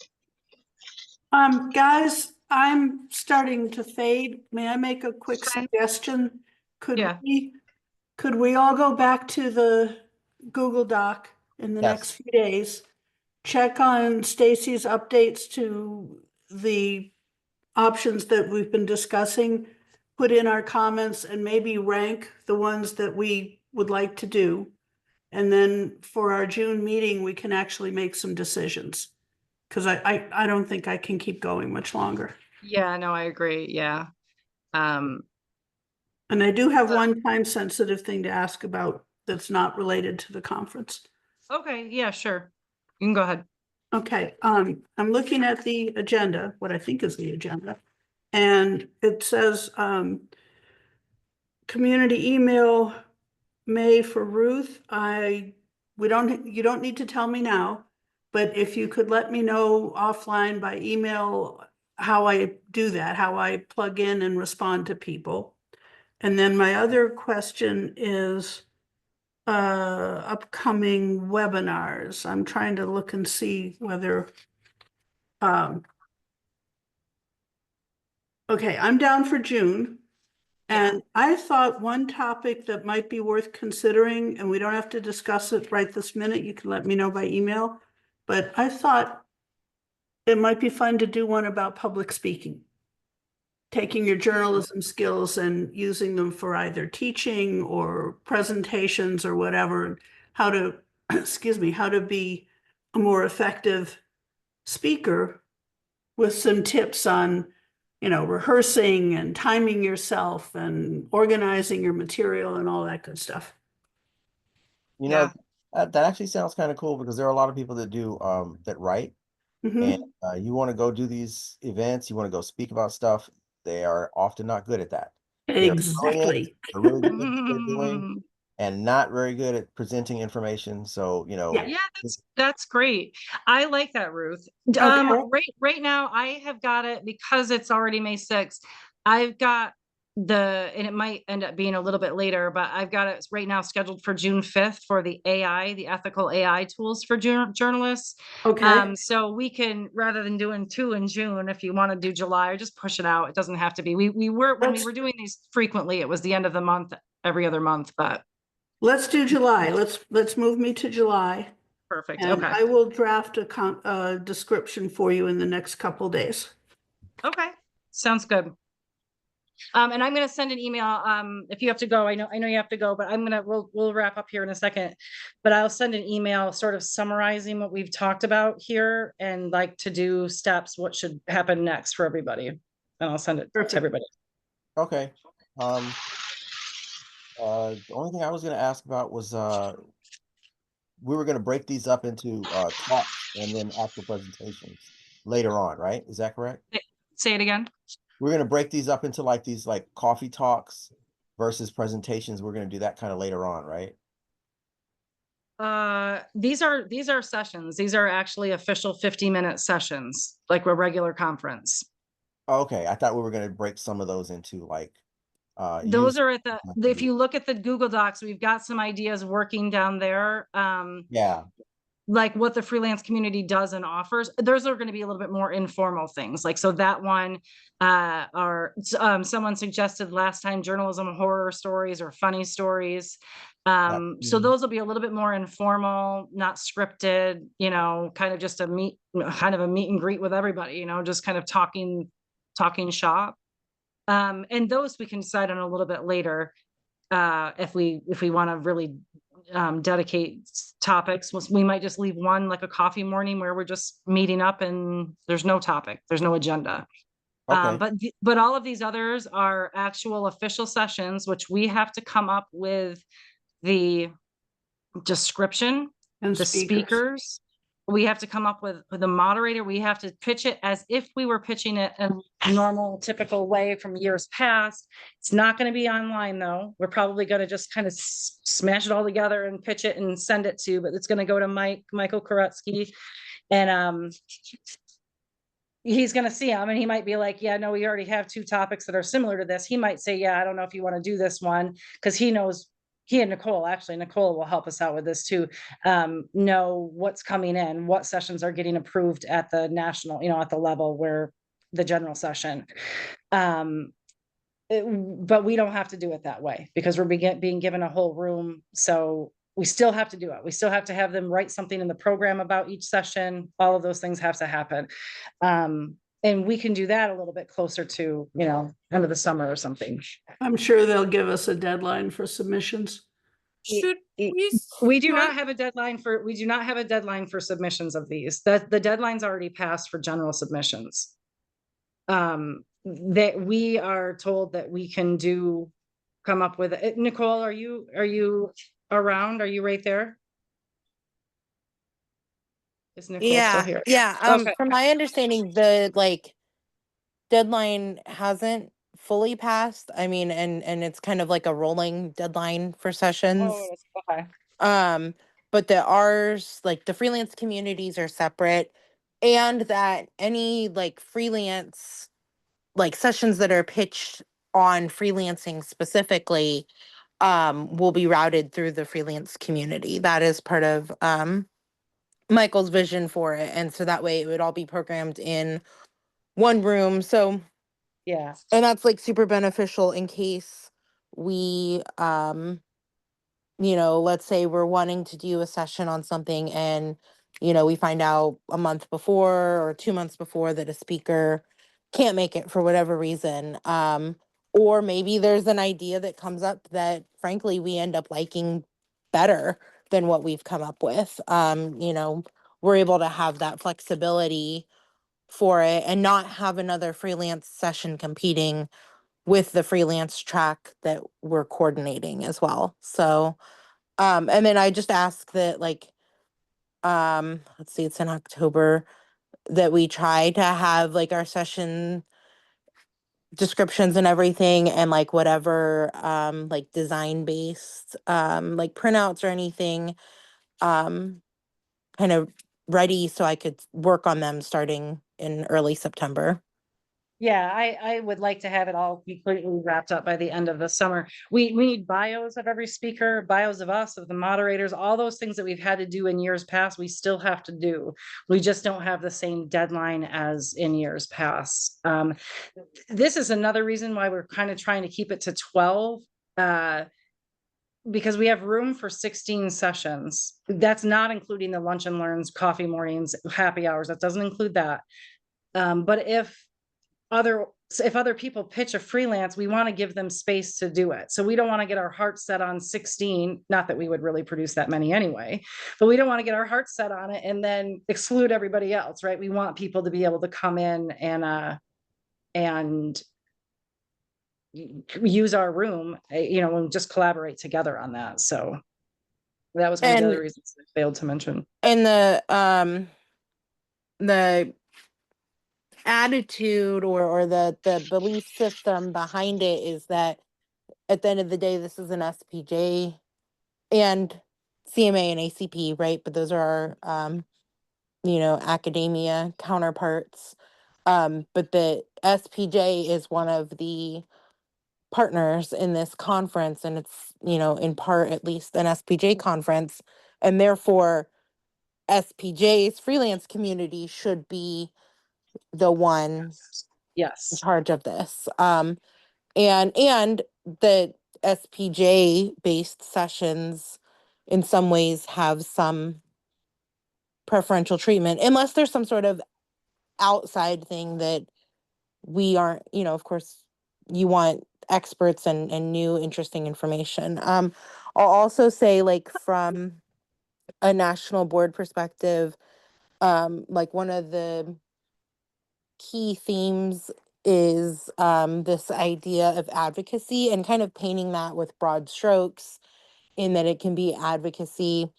Speaker 4: Guys, I'm starting to fade. May I make a quick suggestion? Could we all go back to the Google Doc in the next few days? Check on Stacy's updates to the options that we've been discussing, put in our comments, and maybe rank the ones that we would like to do. And then for our June meeting, we can actually make some decisions. Because I don't think I can keep going much longer.
Speaker 1: Yeah, no, I agree. Yeah.
Speaker 4: And I do have one time sensitive thing to ask about that's not related to the conference.
Speaker 1: Okay, yeah, sure. You can go ahead.
Speaker 4: Okay, I'm looking at the agenda, what I think is the agenda, and it says community email May for Ruth. You don't need to tell me now, but if you could let me know offline by email how I do that, how I plug in and respond to people. And then my other question is upcoming webinars. I'm trying to look and see whether okay, I'm down for June. And I thought one topic that might be worth considering, and we don't have to discuss it right this minute, you can let me know by email, but I thought it might be fun to do one about public speaking. Taking your journalism skills and using them for either teaching or presentations or whatever, how to, excuse me, how to be a more effective speaker with some tips on, rehearsing and timing yourself and organizing your material and all that good stuff.
Speaker 6: That actually sounds kind of cool because there are a lot of people that do that write. And you want to go do these events, you want to go speak about stuff, they are often not good at that.
Speaker 4: Exactly.
Speaker 6: They're really good at what they're doing and not very good at presenting information. So,
Speaker 1: Yeah, that's great. I like that, Ruth. Right now I have got it because it's already May 6th. I've got and it might end up being a little bit later, but I've got it right now scheduled for June 5th for the ethical AI tools for journalists.
Speaker 4: Okay.
Speaker 1: So we can, rather than doing 2 in June, if you want to do July, or just push it out. It doesn't have to be. When we were doing these frequently, it was the end of the month, every other month, but.
Speaker 4: Let's do July. Let's move me to July.
Speaker 1: Perfect.
Speaker 4: And
Speaker 1: okay.
Speaker 4: I will draft a description for you in the next couple days.
Speaker 1: Okay. Sounds good. And I'm going to send an email. If you have to go, I know you have to go, but we'll wrap up here in a second, but I'll send an email sort of summarizing what we've talked about here and like to do steps, what should happen next for everybody. And I'll send it to everybody.
Speaker 6: Okay. The only thing I was going to ask about was we were going to break these up into talks and then actual presentations later on, right? Is that correct?
Speaker 1: Say it again.
Speaker 6: We're going to break these up into these coffee talks versus presentations. We're going to do that kind of later on, right?
Speaker 1: These are sessions. These are actually official 50-minute sessions, like a regular conference.
Speaker 6: Okay, I thought we were gonna break some of those into like,
Speaker 1: Those
Speaker 6: use.
Speaker 1: are at if you look at the Google Docs, we've got some ideas working down there.
Speaker 6: Yeah,
Speaker 1: Like what the freelance community does and offers. Those are going to be a little bit more informal things. Like, so that one, someone suggested last time journalism, horror stories or funny stories. So those will be a little bit more informal, not scripted, you know, kind of just a meet and greet with everybody, you know, just kind of talking shop. And those we can decide on a little bit later, if we want to really dedicate topics. We might just leave one like a coffee morning where we're just meeting up and there's no topic, there's no agenda.
Speaker 6: okay,
Speaker 1: But all of these others are actual official sessions, which we have to come up with the description,
Speaker 4: And
Speaker 1: the speakers. We have to come up with the moderator. We have to pitch it as if we were pitching it in a normal, typical way from years past. It's not going to be online though. We're probably going to just kind of smash it all together and pitch it and send it to, but it's going to go to Michael Koretsky. And he's going to see them and he might be like, yeah, no, we already have 2 topics that are similar to this. He might say, yeah, I don't know if you want to do this one, because he knows, he and Nicole will help us out with this too, know what's coming in, what sessions are getting approved at the national, you know, at the level where the general session. But we don't have to do it that way because we're being given a whole room. So we still have to do it. We still have to have them write something in the program about each session. All of those things have to happen. And we can do that a little bit closer to, you know, end of the summer or something.
Speaker 4: I'm sure they'll give us a deadline for submissions.
Speaker 7: Should
Speaker 1: we do not have a deadline for submissions of these. That the deadline's already passed for general submissions. That we are told that we can come up with it. Nicole, are you around? Are you right there? Is Nicole still here?
Speaker 5: Yeah.
Speaker 1: Okay.
Speaker 5: From my understanding, the like deadline hasn't fully passed. I mean, and it's kind of like a rolling deadline for sessions.
Speaker 1: Oh, okay.
Speaker 5: But the ours, like the freelance communities are separate, and that any like freelance like sessions that are pitched on freelancing specifically will be routed through the freelance community. That is part of Michael's vision for it. And so that way it would all be programmed in one room. So
Speaker 1: yeah.
Speaker 5: And that's like super beneficial in case we you know, let's say we're wanting to do a session on something and, you know, we find out a month before or 2 months before that a speaker can't make it for whatever reason. Or maybe there's an idea that comes up that frankly we end up liking better than what we've come up with. You know, we're able to have that flexibility for it and not have another freelance session competing with the freelance track that we're coordinating as well. So, and then I just ask that like, let's see, it's in October, that we try to have like our session descriptions and everything and like whatever, like design based, like printouts or anything, kind of ready so I could work on them starting in early September.
Speaker 1: Yeah, I would like to have it all completely wrapped up by the end of the summer. We need bios of every speaker, bios of us, of the moderators, all those things that we've had to do in years past, we still have to do. We just don't have the same deadline as in years past. This is another reason why we're kind of trying to keep it to 12. Because we have room for 16 sessions. That's not including the lunch and learns, coffee mornings, happy hours. That doesn't include that. But if other people pitch a freelance, we want to give them space to do it. So we don't want to get our hearts set on 16, not that we would really produce that many anyway, but we don't want to get our hearts set on it and then exclude everybody else, right? We want people to be able to come in and use our room, you know, and just collaborate together on that. So that was one of the other reasons I failed to mention.
Speaker 5: And the attitude or the belief system behind it is that at the end of the day, this is an SPJ and CMA and ACP, right? But those are our, you know, academia counterparts. But the SPJ is one of the partners in this conference, and it's, you know, in part at least an SPJ conference, and therefore SPJ's freelance community should be the one in
Speaker 1: Yes.
Speaker 5: charge of this. And the SPJ based sessions in some ways have some preferential treatment, unless there's some sort of outside thing that we aren't, you know, of course you want experts and new interesting information. I'll also say, like, from a national board perspective, like one of the key themes is this idea of advocacy, and kind of painting that with broad strokes, in that it can be advocacy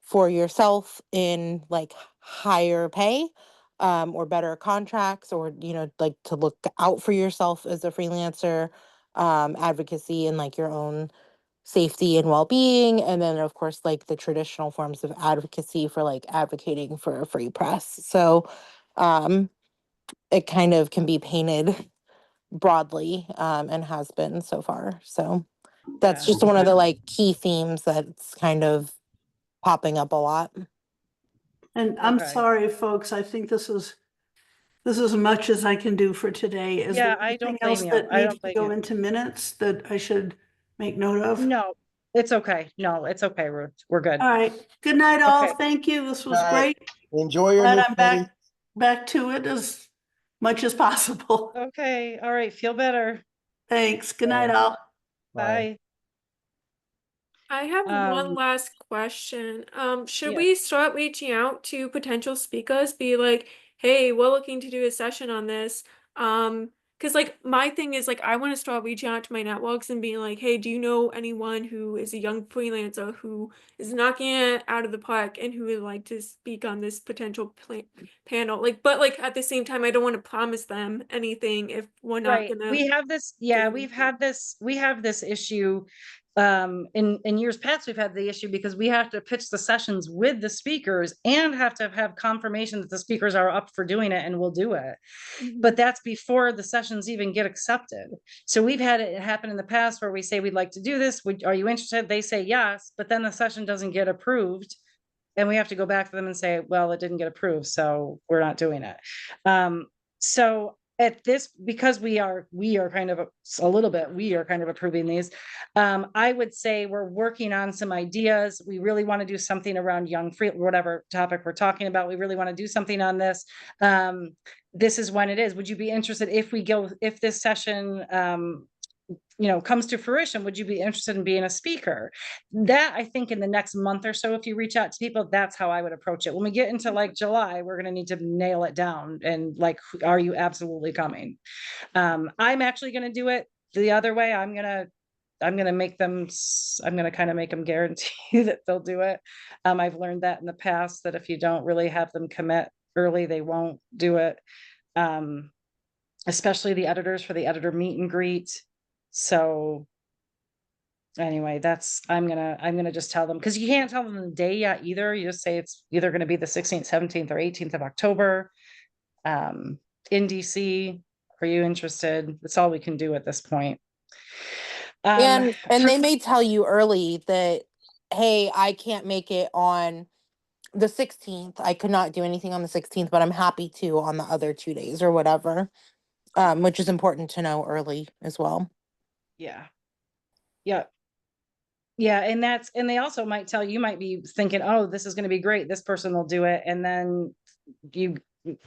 Speaker 5: for yourself in like higher pay, or better contracts, or, you know, like to look out for yourself as a freelancer, advocacy in like your own safety and well-being, and then of course like the traditional forms of advocacy for like advocating for a free press. So it kind of can be painted broadly, and has been so far. So that's
Speaker 1: Yeah.
Speaker 5: just one of the like key themes that's kind of popping up a lot.
Speaker 4: And I'm
Speaker 1: Okay.
Speaker 4: sorry, folks, I think this is as much as I can do for today. Is
Speaker 1: Yeah,
Speaker 4: there
Speaker 1: I don't
Speaker 4: anything
Speaker 1: blame
Speaker 4: else
Speaker 1: you.
Speaker 4: that
Speaker 1: I
Speaker 4: needs
Speaker 1: don't
Speaker 4: to
Speaker 1: blame
Speaker 4: go
Speaker 1: you.
Speaker 4: into minutes that I should make note of?
Speaker 1: No, it's okay. No, it's okay, Ruth. We're good.
Speaker 4: All right. Good night, all.
Speaker 1: Okay.
Speaker 4: Thank you. This was
Speaker 6: Good night.
Speaker 4: great.
Speaker 6: Enjoy your
Speaker 4: Glad
Speaker 6: new
Speaker 4: I'm
Speaker 6: place.
Speaker 4: back to it as much as possible.
Speaker 1: Okay. All right. Feel better.
Speaker 4: Thanks. Good night,
Speaker 6: Bye.
Speaker 4: all.
Speaker 1: Bye.
Speaker 7: I have one
Speaker 1: Um,
Speaker 7: last question. Should
Speaker 1: yeah.
Speaker 7: we start reaching out to potential speakers, be like, hey, we're looking to do a session on this? Because like my thing is like I want to start reaching out to my networks and being like, hey, do you know anyone who is a young freelancer who is knocking it out of the park and who would like to speak on this potential panel? Like, but like at the same time, I don't want to promise them anything if we're not
Speaker 1: Right.
Speaker 7: gonna
Speaker 1: We have this, yeah,
Speaker 7: do
Speaker 1: we have this issue. In years past, we've had the issue because we have to pitch the sessions with the speakers and have to have confirmation that the speakers are up for doing it and will do it. But that's before the sessions even get accepted. So we've had it happen in the past where we say, we'd like to do this. Are you interested? They say yes, but then the session doesn't get approved. And we have to go back to them and say, well, it didn't get approved, so we're not doing it. So at this, because we are kind of a little bit, we are kind of approving these. I would say we're working on some ideas. We really want to do something around young free, whatever topic we're talking about. We really want to do something on this. This is when it is. Would you be interested if this session, you know, comes to fruition, would you be interested in being a speaker? That, I think, in the next month or so, if you reach out to people, that's how I would approach it. When we get into like July, we're going to need to nail it down and like, are you absolutely coming? I'm actually going to do it the other way. I'm going to make them, I'm going to kind of make them guarantee that they'll do it. I've learned that in the past, that if you don't really have them commit early, they won't do it. Especially the editors for the editor meet and greet. So anyway, I'm gonna just tell them, because you can't tell them the day yet either. You just say it's either going to be the 16th, 17th, or 18th of October. In DC. Are you interested? That's all we can do at this point.
Speaker 5: And they may tell you early that, hey, I can't make it on the 16th. I could not do anything on the 16th, but I'm happy to on the other 2 days or whatever. Which is important to know early as well.
Speaker 1: Yeah. Yeah. Yeah. And they also might tell you, might be thinking, oh, this is going to be great, this person will do it. And then you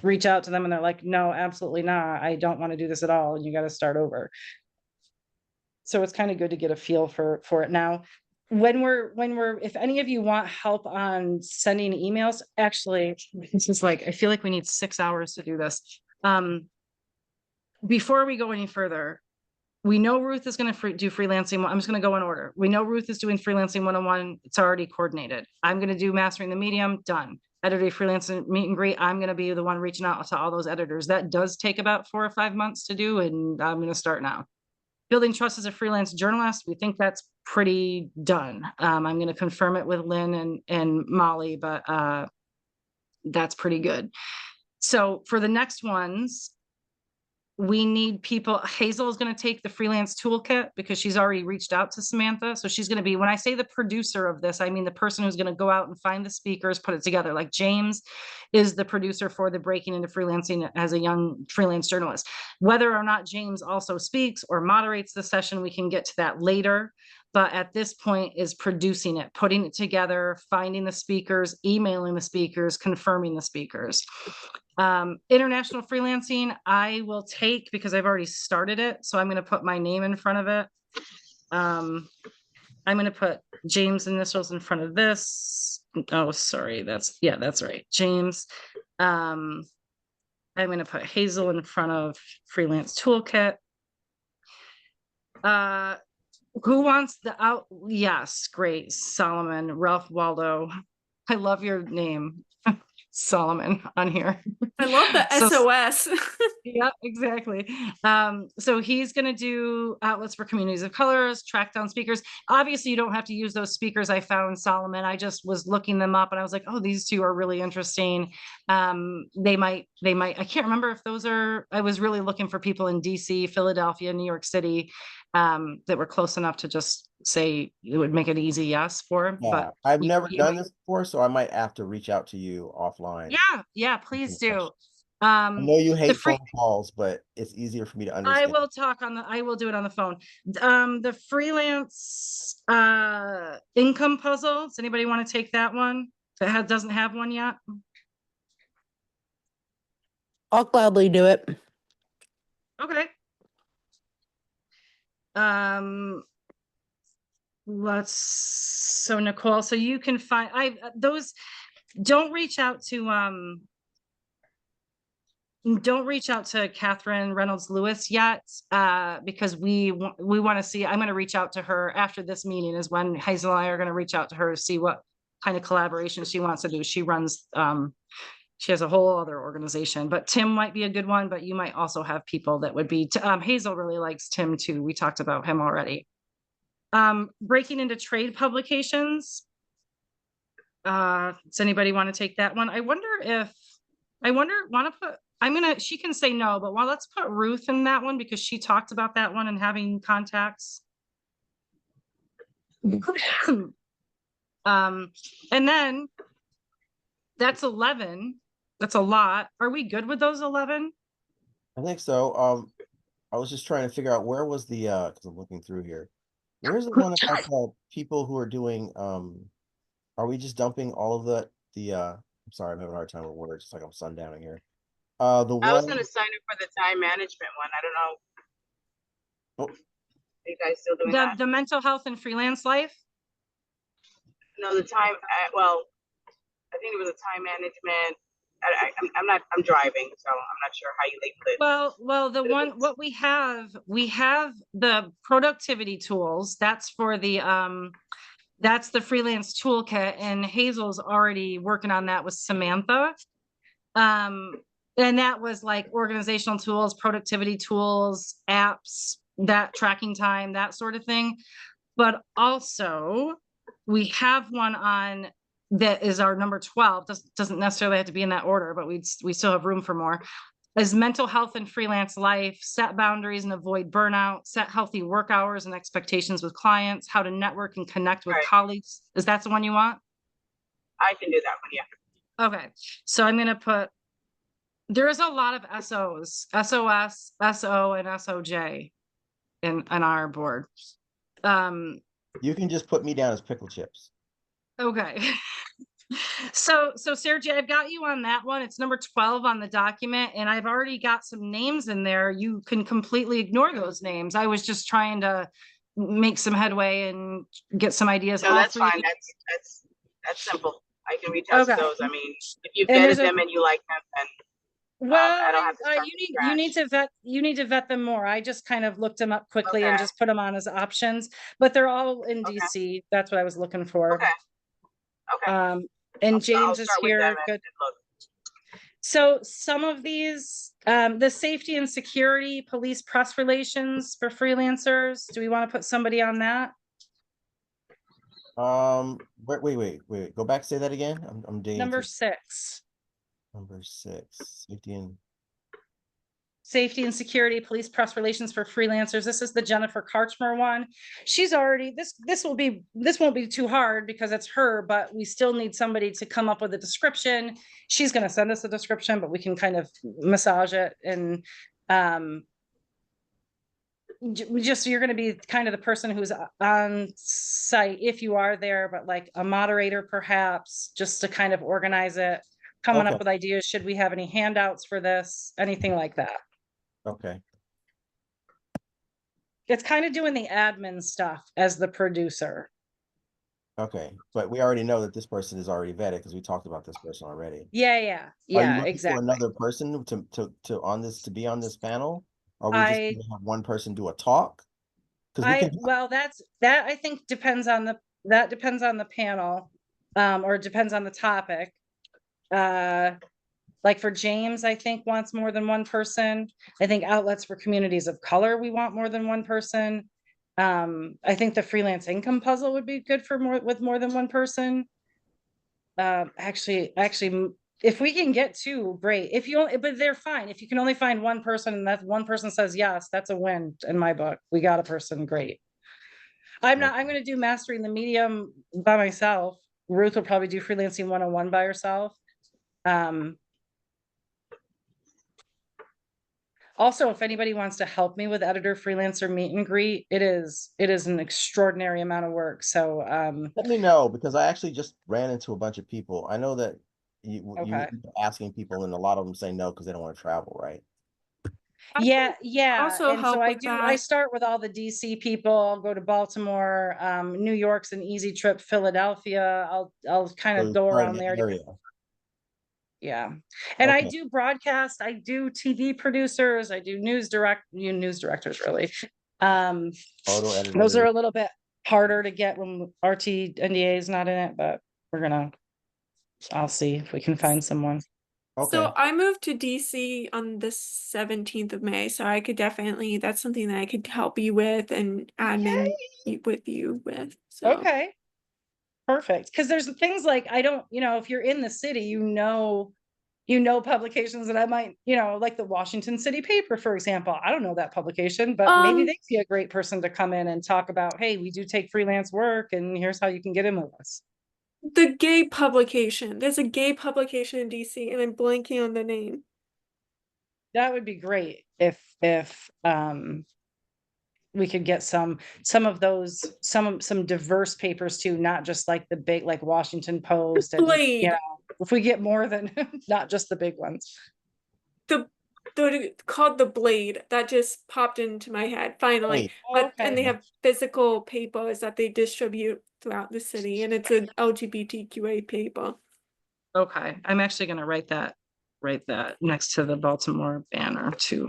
Speaker 1: reach out to them and they're like, no, absolutely not. I don't want to do this at all. And you got to start over. So it's kind of good to get a feel for it now. When we're, if any of you want help on sending emails, actually, this is like, I feel like we need 6 hours to do this. Before we go any further, we know Ruth is going to do freelancing. I'm just going to go in order. We know Ruth is doing freelancing 101. It's already coordinated. I'm going to do mastering the medium. Done. Editor freelancing meet and greet. I'm going to be the one reaching out to all those editors. That does take about 4 or 5 months to do. And I'm going to start now. Building trust as a freelance journalist. We think that's pretty done. I'm going to confirm it with Lynn and Molly, but that's pretty good. So for the next ones, we need people. Hazel is going to take the freelance toolkit because she's already reached out to Samantha. So she's going to be, when I say the producer of this, I mean the person who's going to go out and find the speakers, put it together. Like James is the producer for the Breaking into Freelancing as a young freelance journalist. Whether or not James also speaks or moderates the session, we can get to that later. But at this point is producing it, putting it together, finding the speakers, emailing the speakers, confirming the speakers. International freelancing, I will take because I've already started it. So I'm going to put my name in front of it. I'm going to put James initials in front of this. Oh, sorry. That's right. James. I'm going to put Hazel in front of Freelance Toolkit. Who wants the out? Yes, great. Solomon, Ralph Waldo. I love your name, Solomon, on here.
Speaker 7: I love the
Speaker 1: So-
Speaker 7: SOS.
Speaker 1: Yeah, exactly. So he's going to do outlets for communities of colors, track down speakers. Obviously, you don't have to use those speakers I found, Solomon. I just was looking them up and I was like, oh, these two are really interesting. They might, I can't remember if those are, I was really looking for people in DC, Philadelphia, New York City, that were close enough to just say it would make it easy yes for.
Speaker 6: Yeah,
Speaker 1: But
Speaker 6: I've never done this before, so I might have to reach out to you offline.
Speaker 1: Yeah, please do.
Speaker 6: I know you hate
Speaker 1: free-
Speaker 6: phone calls, but it's easier for me to
Speaker 1: I
Speaker 6: understand.
Speaker 1: will talk on I will do it on the phone. The freelance income puzzle. Does anybody want to take that one that doesn't have one yet?
Speaker 5: I'll gladly do it.
Speaker 1: Okay. So Nicole, so you can find those. Don't reach out to Catherine Reynolds Lewis yet, because we want to see. I'm going to reach out to her after this meeting is when Hazel and I are going to reach out to her to see what kind of collaboration she wants to do. She runs, she has a whole other organization, but Tim might be a good one, but you might also have people that would be, Hazel really likes Tim too. We talked about him already. Breaking into trade publications. Does anybody want to take that one? She can say no, but let's put Ruth in that one because she talked about that one and having contacts. And then that's 11. That's a lot. Are we good with those 11?
Speaker 6: I think so. I was just trying to figure out where was the because I'm looking through here. Where's the one about people who are doing are we just dumping all of the I'm sorry, I'm having a hard time with words. It's like I'm sundowning here. I was
Speaker 8: going to sign up for the time management one. I don't know.
Speaker 6: Oh.
Speaker 8: Are you guys still doing that?
Speaker 1: The mental health and freelance life?
Speaker 8: No, the time, well, I think it was a time management. I'm driving, so I'm not sure how you label it.
Speaker 1: Well, what we have the productivity tools. That's for the that's the freelance toolkit, and Hazel's already working on that with Samantha. And that was like organizational tools, productivity tools, apps, that tracking time, that sort of thing. But also we have one on that is our number 12. Doesn't necessarily have to be in that order, but we still have room for more. Is mental health and freelance life, set boundaries and avoid burnout, set healthy work hours and expectations with clients, how to network and connect with colleagues. Is that the one you want?
Speaker 8: I can do that one, yeah.
Speaker 1: Okay, so I'm going to put, there is a lot of SOs, SOS, SO, and SOJ in our board.
Speaker 6: You can just put me down as pickle chips.
Speaker 1: Okay. So Sergey, I've got you on that one. It's number 12 on the document, and I've already got some names in there. You can completely ignore those names. I was just trying to make some headway and get some ideas.
Speaker 8: No, that's fine. That's simple. I can reach out to those. I mean, if you've vetted them and you like them, then I don't have to start
Speaker 1: you need to vet them more. I just kind of looked them up quickly and just put them on as options, but they're all in DC. That's what I was looking for.
Speaker 8: Okay.
Speaker 1: And James is here. Good. So some of these, the safety and security, police press relations for freelancers. Do we want to put somebody on that?
Speaker 6: Wait. Go back. Say that again. I'm digging.
Speaker 1: Number 6.
Speaker 6: Number 6. Safety and
Speaker 1: safety and security, police press relations for freelancers. This is the Jennifer Karchmer one. She's already, this won't be too hard because it's her, but we still need somebody to come up with a description. She's going to send us a description, but we can kind of massage it. And just, you're going to be kind of the person who's on site if you are there, but like a moderator perhaps, just to kind of organize it, coming
Speaker 6: Okay.
Speaker 1: up with ideas. Should we have any handouts for this? Anything like that.
Speaker 6: Okay.
Speaker 1: It's kind of doing the admin stuff as the producer.
Speaker 6: Okay. But we already know that this person is already vetted because we talked about this person already.
Speaker 1: Yeah,
Speaker 6: Are you looking for
Speaker 1: exactly.
Speaker 6: another person to be on this panel? Or we just gonna have one person do a talk? Because we can.
Speaker 1: Well, that I think depends on the panel, or it depends on the topic. Like for James, I think wants more than one person. I think outlets for communities of color, we want more than one person. I think the freelance income puzzle would be good for more than one person. Actually, if we can get two, great. But they're fine. If you can only find one person and that one person says yes, that's a win in my book. We got a person, great. I'm going to do mastering the medium by myself. Ruth will probably do freelancing 101 by herself. Also, if anybody wants to help me with editor freelancer meet and greet, it is an extraordinary amount of work. So
Speaker 6: let me know, because I actually just ran into a bunch of people. I know that you asking people, and a lot of them say no because they don't want to travel, right?
Speaker 1: Yeah.
Speaker 7: Also
Speaker 1: and so
Speaker 7: help
Speaker 1: I
Speaker 7: with
Speaker 1: do.
Speaker 7: that.
Speaker 1: I start with all the DC people. I'll go to Baltimore. New York's an easy trip. Philadelphia. I'll kind
Speaker 6: So
Speaker 1: of go
Speaker 6: start in
Speaker 1: around
Speaker 6: the
Speaker 1: there.
Speaker 6: area.
Speaker 1: Yeah. And I
Speaker 6: Okay.
Speaker 1: do broadcast. I do TV producers. I do news directors, really.
Speaker 6: Photo editor.
Speaker 1: Those are a little bit harder to get when RT NDA is not in it, but I'll see if we can find someone.
Speaker 6: Okay.
Speaker 7: So I moved to DC on the 17th of May, so I could definitely, that's something that I could help you with and admin with you with. So.
Speaker 1: Okay. Perfect. Because there's things like, I don't, if you're in the city, publications that I might, like the Washington City Paper, for example. I don't know that publication, but maybe they'd be a great person to come in and talk about, hey, we do take freelance work and here's how you can get in with us.
Speaker 7: The gay publication. There's a gay publication in DC and I'm blanking on the name.
Speaker 1: That would be great if we could get some of those, some diverse papers too, not just like the big, like Washington Post and
Speaker 7: Blade.
Speaker 1: If we get more than not just the big ones.
Speaker 7: The called the Blade, that just popped into my head finally.
Speaker 1: Okay.
Speaker 7: And they have physical papers that they distribute throughout the city, and it's an LGBTQA paper. Okay,
Speaker 1: I'm actually going to write that next to the Baltimore banner too.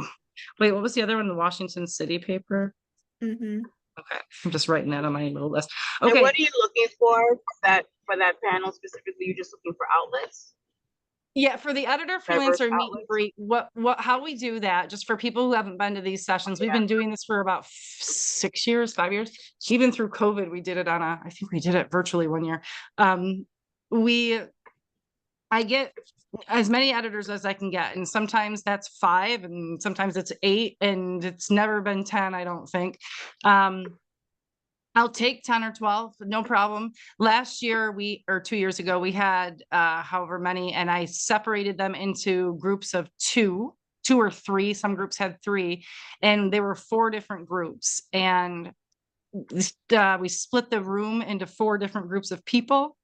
Speaker 1: Wait, what was the other one? The Washington City Paper.
Speaker 7: Mm-hmm.
Speaker 1: Okay, I'm just writing that on my little list. Okay.
Speaker 8: And what are you looking for that panel specifically? You're just looking for outlets?
Speaker 1: Yeah, for the editor freelancer meet and greet, how we do that, just for people who haven't been to these sessions, we've been doing this for about 5 years. Even through COVID, we did it I think we did it virtually one year. I get as many editors as I can get, and sometimes that's 5 and sometimes it's 8, and it's never been 10, I don't think. I'll take 10 or 12, no problem. Last year or 2 years ago, we had however many, and I separated them into groups of 2 or 3. Some groups had 3, and there were 4 different groups. And we split the room into 4 different groups of people,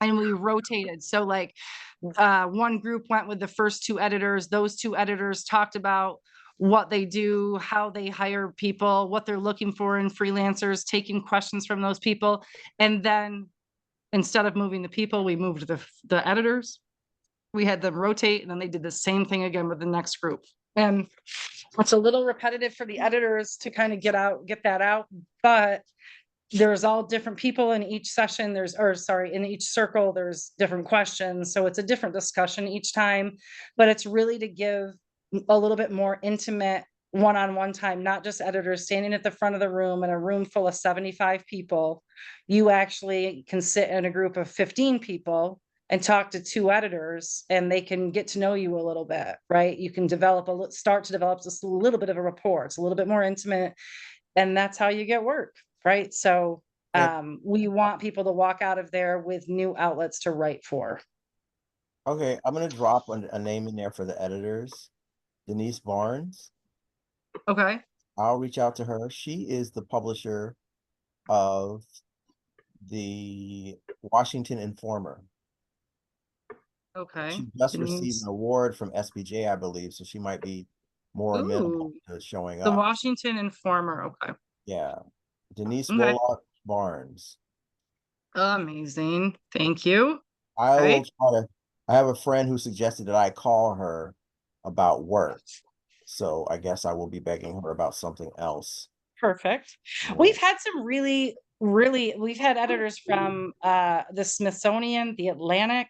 Speaker 1: and we rotated. So like one group went with the first 2 editors. Those 2 editors talked about what they do, how they hire people, what they're looking for in freelancers, taking questions from those people. And then instead of moving the people, we moved the editors. We had them rotate, and then they did the same thing again with the next group. And it's a little repetitive for the editors to kind of get that out, but there's all different people in each session. In each circle, there's different questions. So it's a different discussion each time, but it's really to give a little bit more intimate one-on-one time, not just editors standing at the front of the room in a room full of 75 people. You actually can sit in a group of 15 people and talk to two editors and they can get to know you a little bit, right? You can start to develop just a little bit of a rapport. It's a little bit more intimate, and that's how you get work, right? So we want people to walk out of there with new outlets to write for.
Speaker 6: Okay, I'm gonna drop a name in there for the editors. Denise Barnes.
Speaker 1: Okay.
Speaker 6: I'll reach out to her. She is the publisher of the Washington Informer.
Speaker 1: Okay.
Speaker 6: She just
Speaker 1: Denise.
Speaker 6: received an award from SPJ, I believe, so she might be more amenable to showing
Speaker 1: The
Speaker 6: up.
Speaker 1: Washington Informer. Okay.
Speaker 6: Yeah. Denise
Speaker 1: Okay.
Speaker 6: Warlock Barnes.
Speaker 1: Amazing. Thank you.
Speaker 6: I
Speaker 1: Right.
Speaker 6: will try to, I have a friend who suggested that I call her about work. So I guess I will be begging her about something else.
Speaker 1: Perfect. We've had some we've had editors from the Smithsonian, the Atlantic.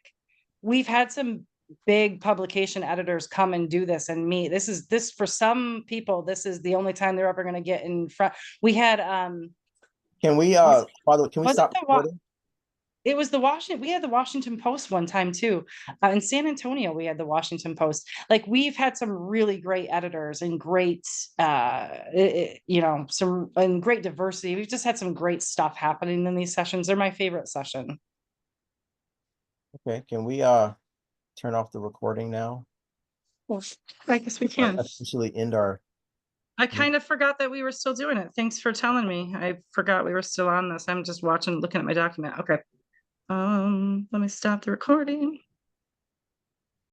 Speaker 1: We've had some big publication editors come and do this and meet. This for some people, this is the only time they're ever going to get in front. We had
Speaker 6: Can we by the way, can we stop recording?
Speaker 1: It was the Washington, we had the Washington Post one time too. In San Antonio, we had the Washington Post. Like, we've had some really great editors and great, and great diversity. We've just had some great stuff happening in these sessions. They're my favorite session.
Speaker 6: Okay, can we turn off the recording now?
Speaker 1: Well, I guess we can.
Speaker 6: Officially end our.
Speaker 1: I kind of forgot that we were still doing it. Thanks for telling me. I forgot we were still on this. I'm just looking at my document. Okay. Let me stop the recording.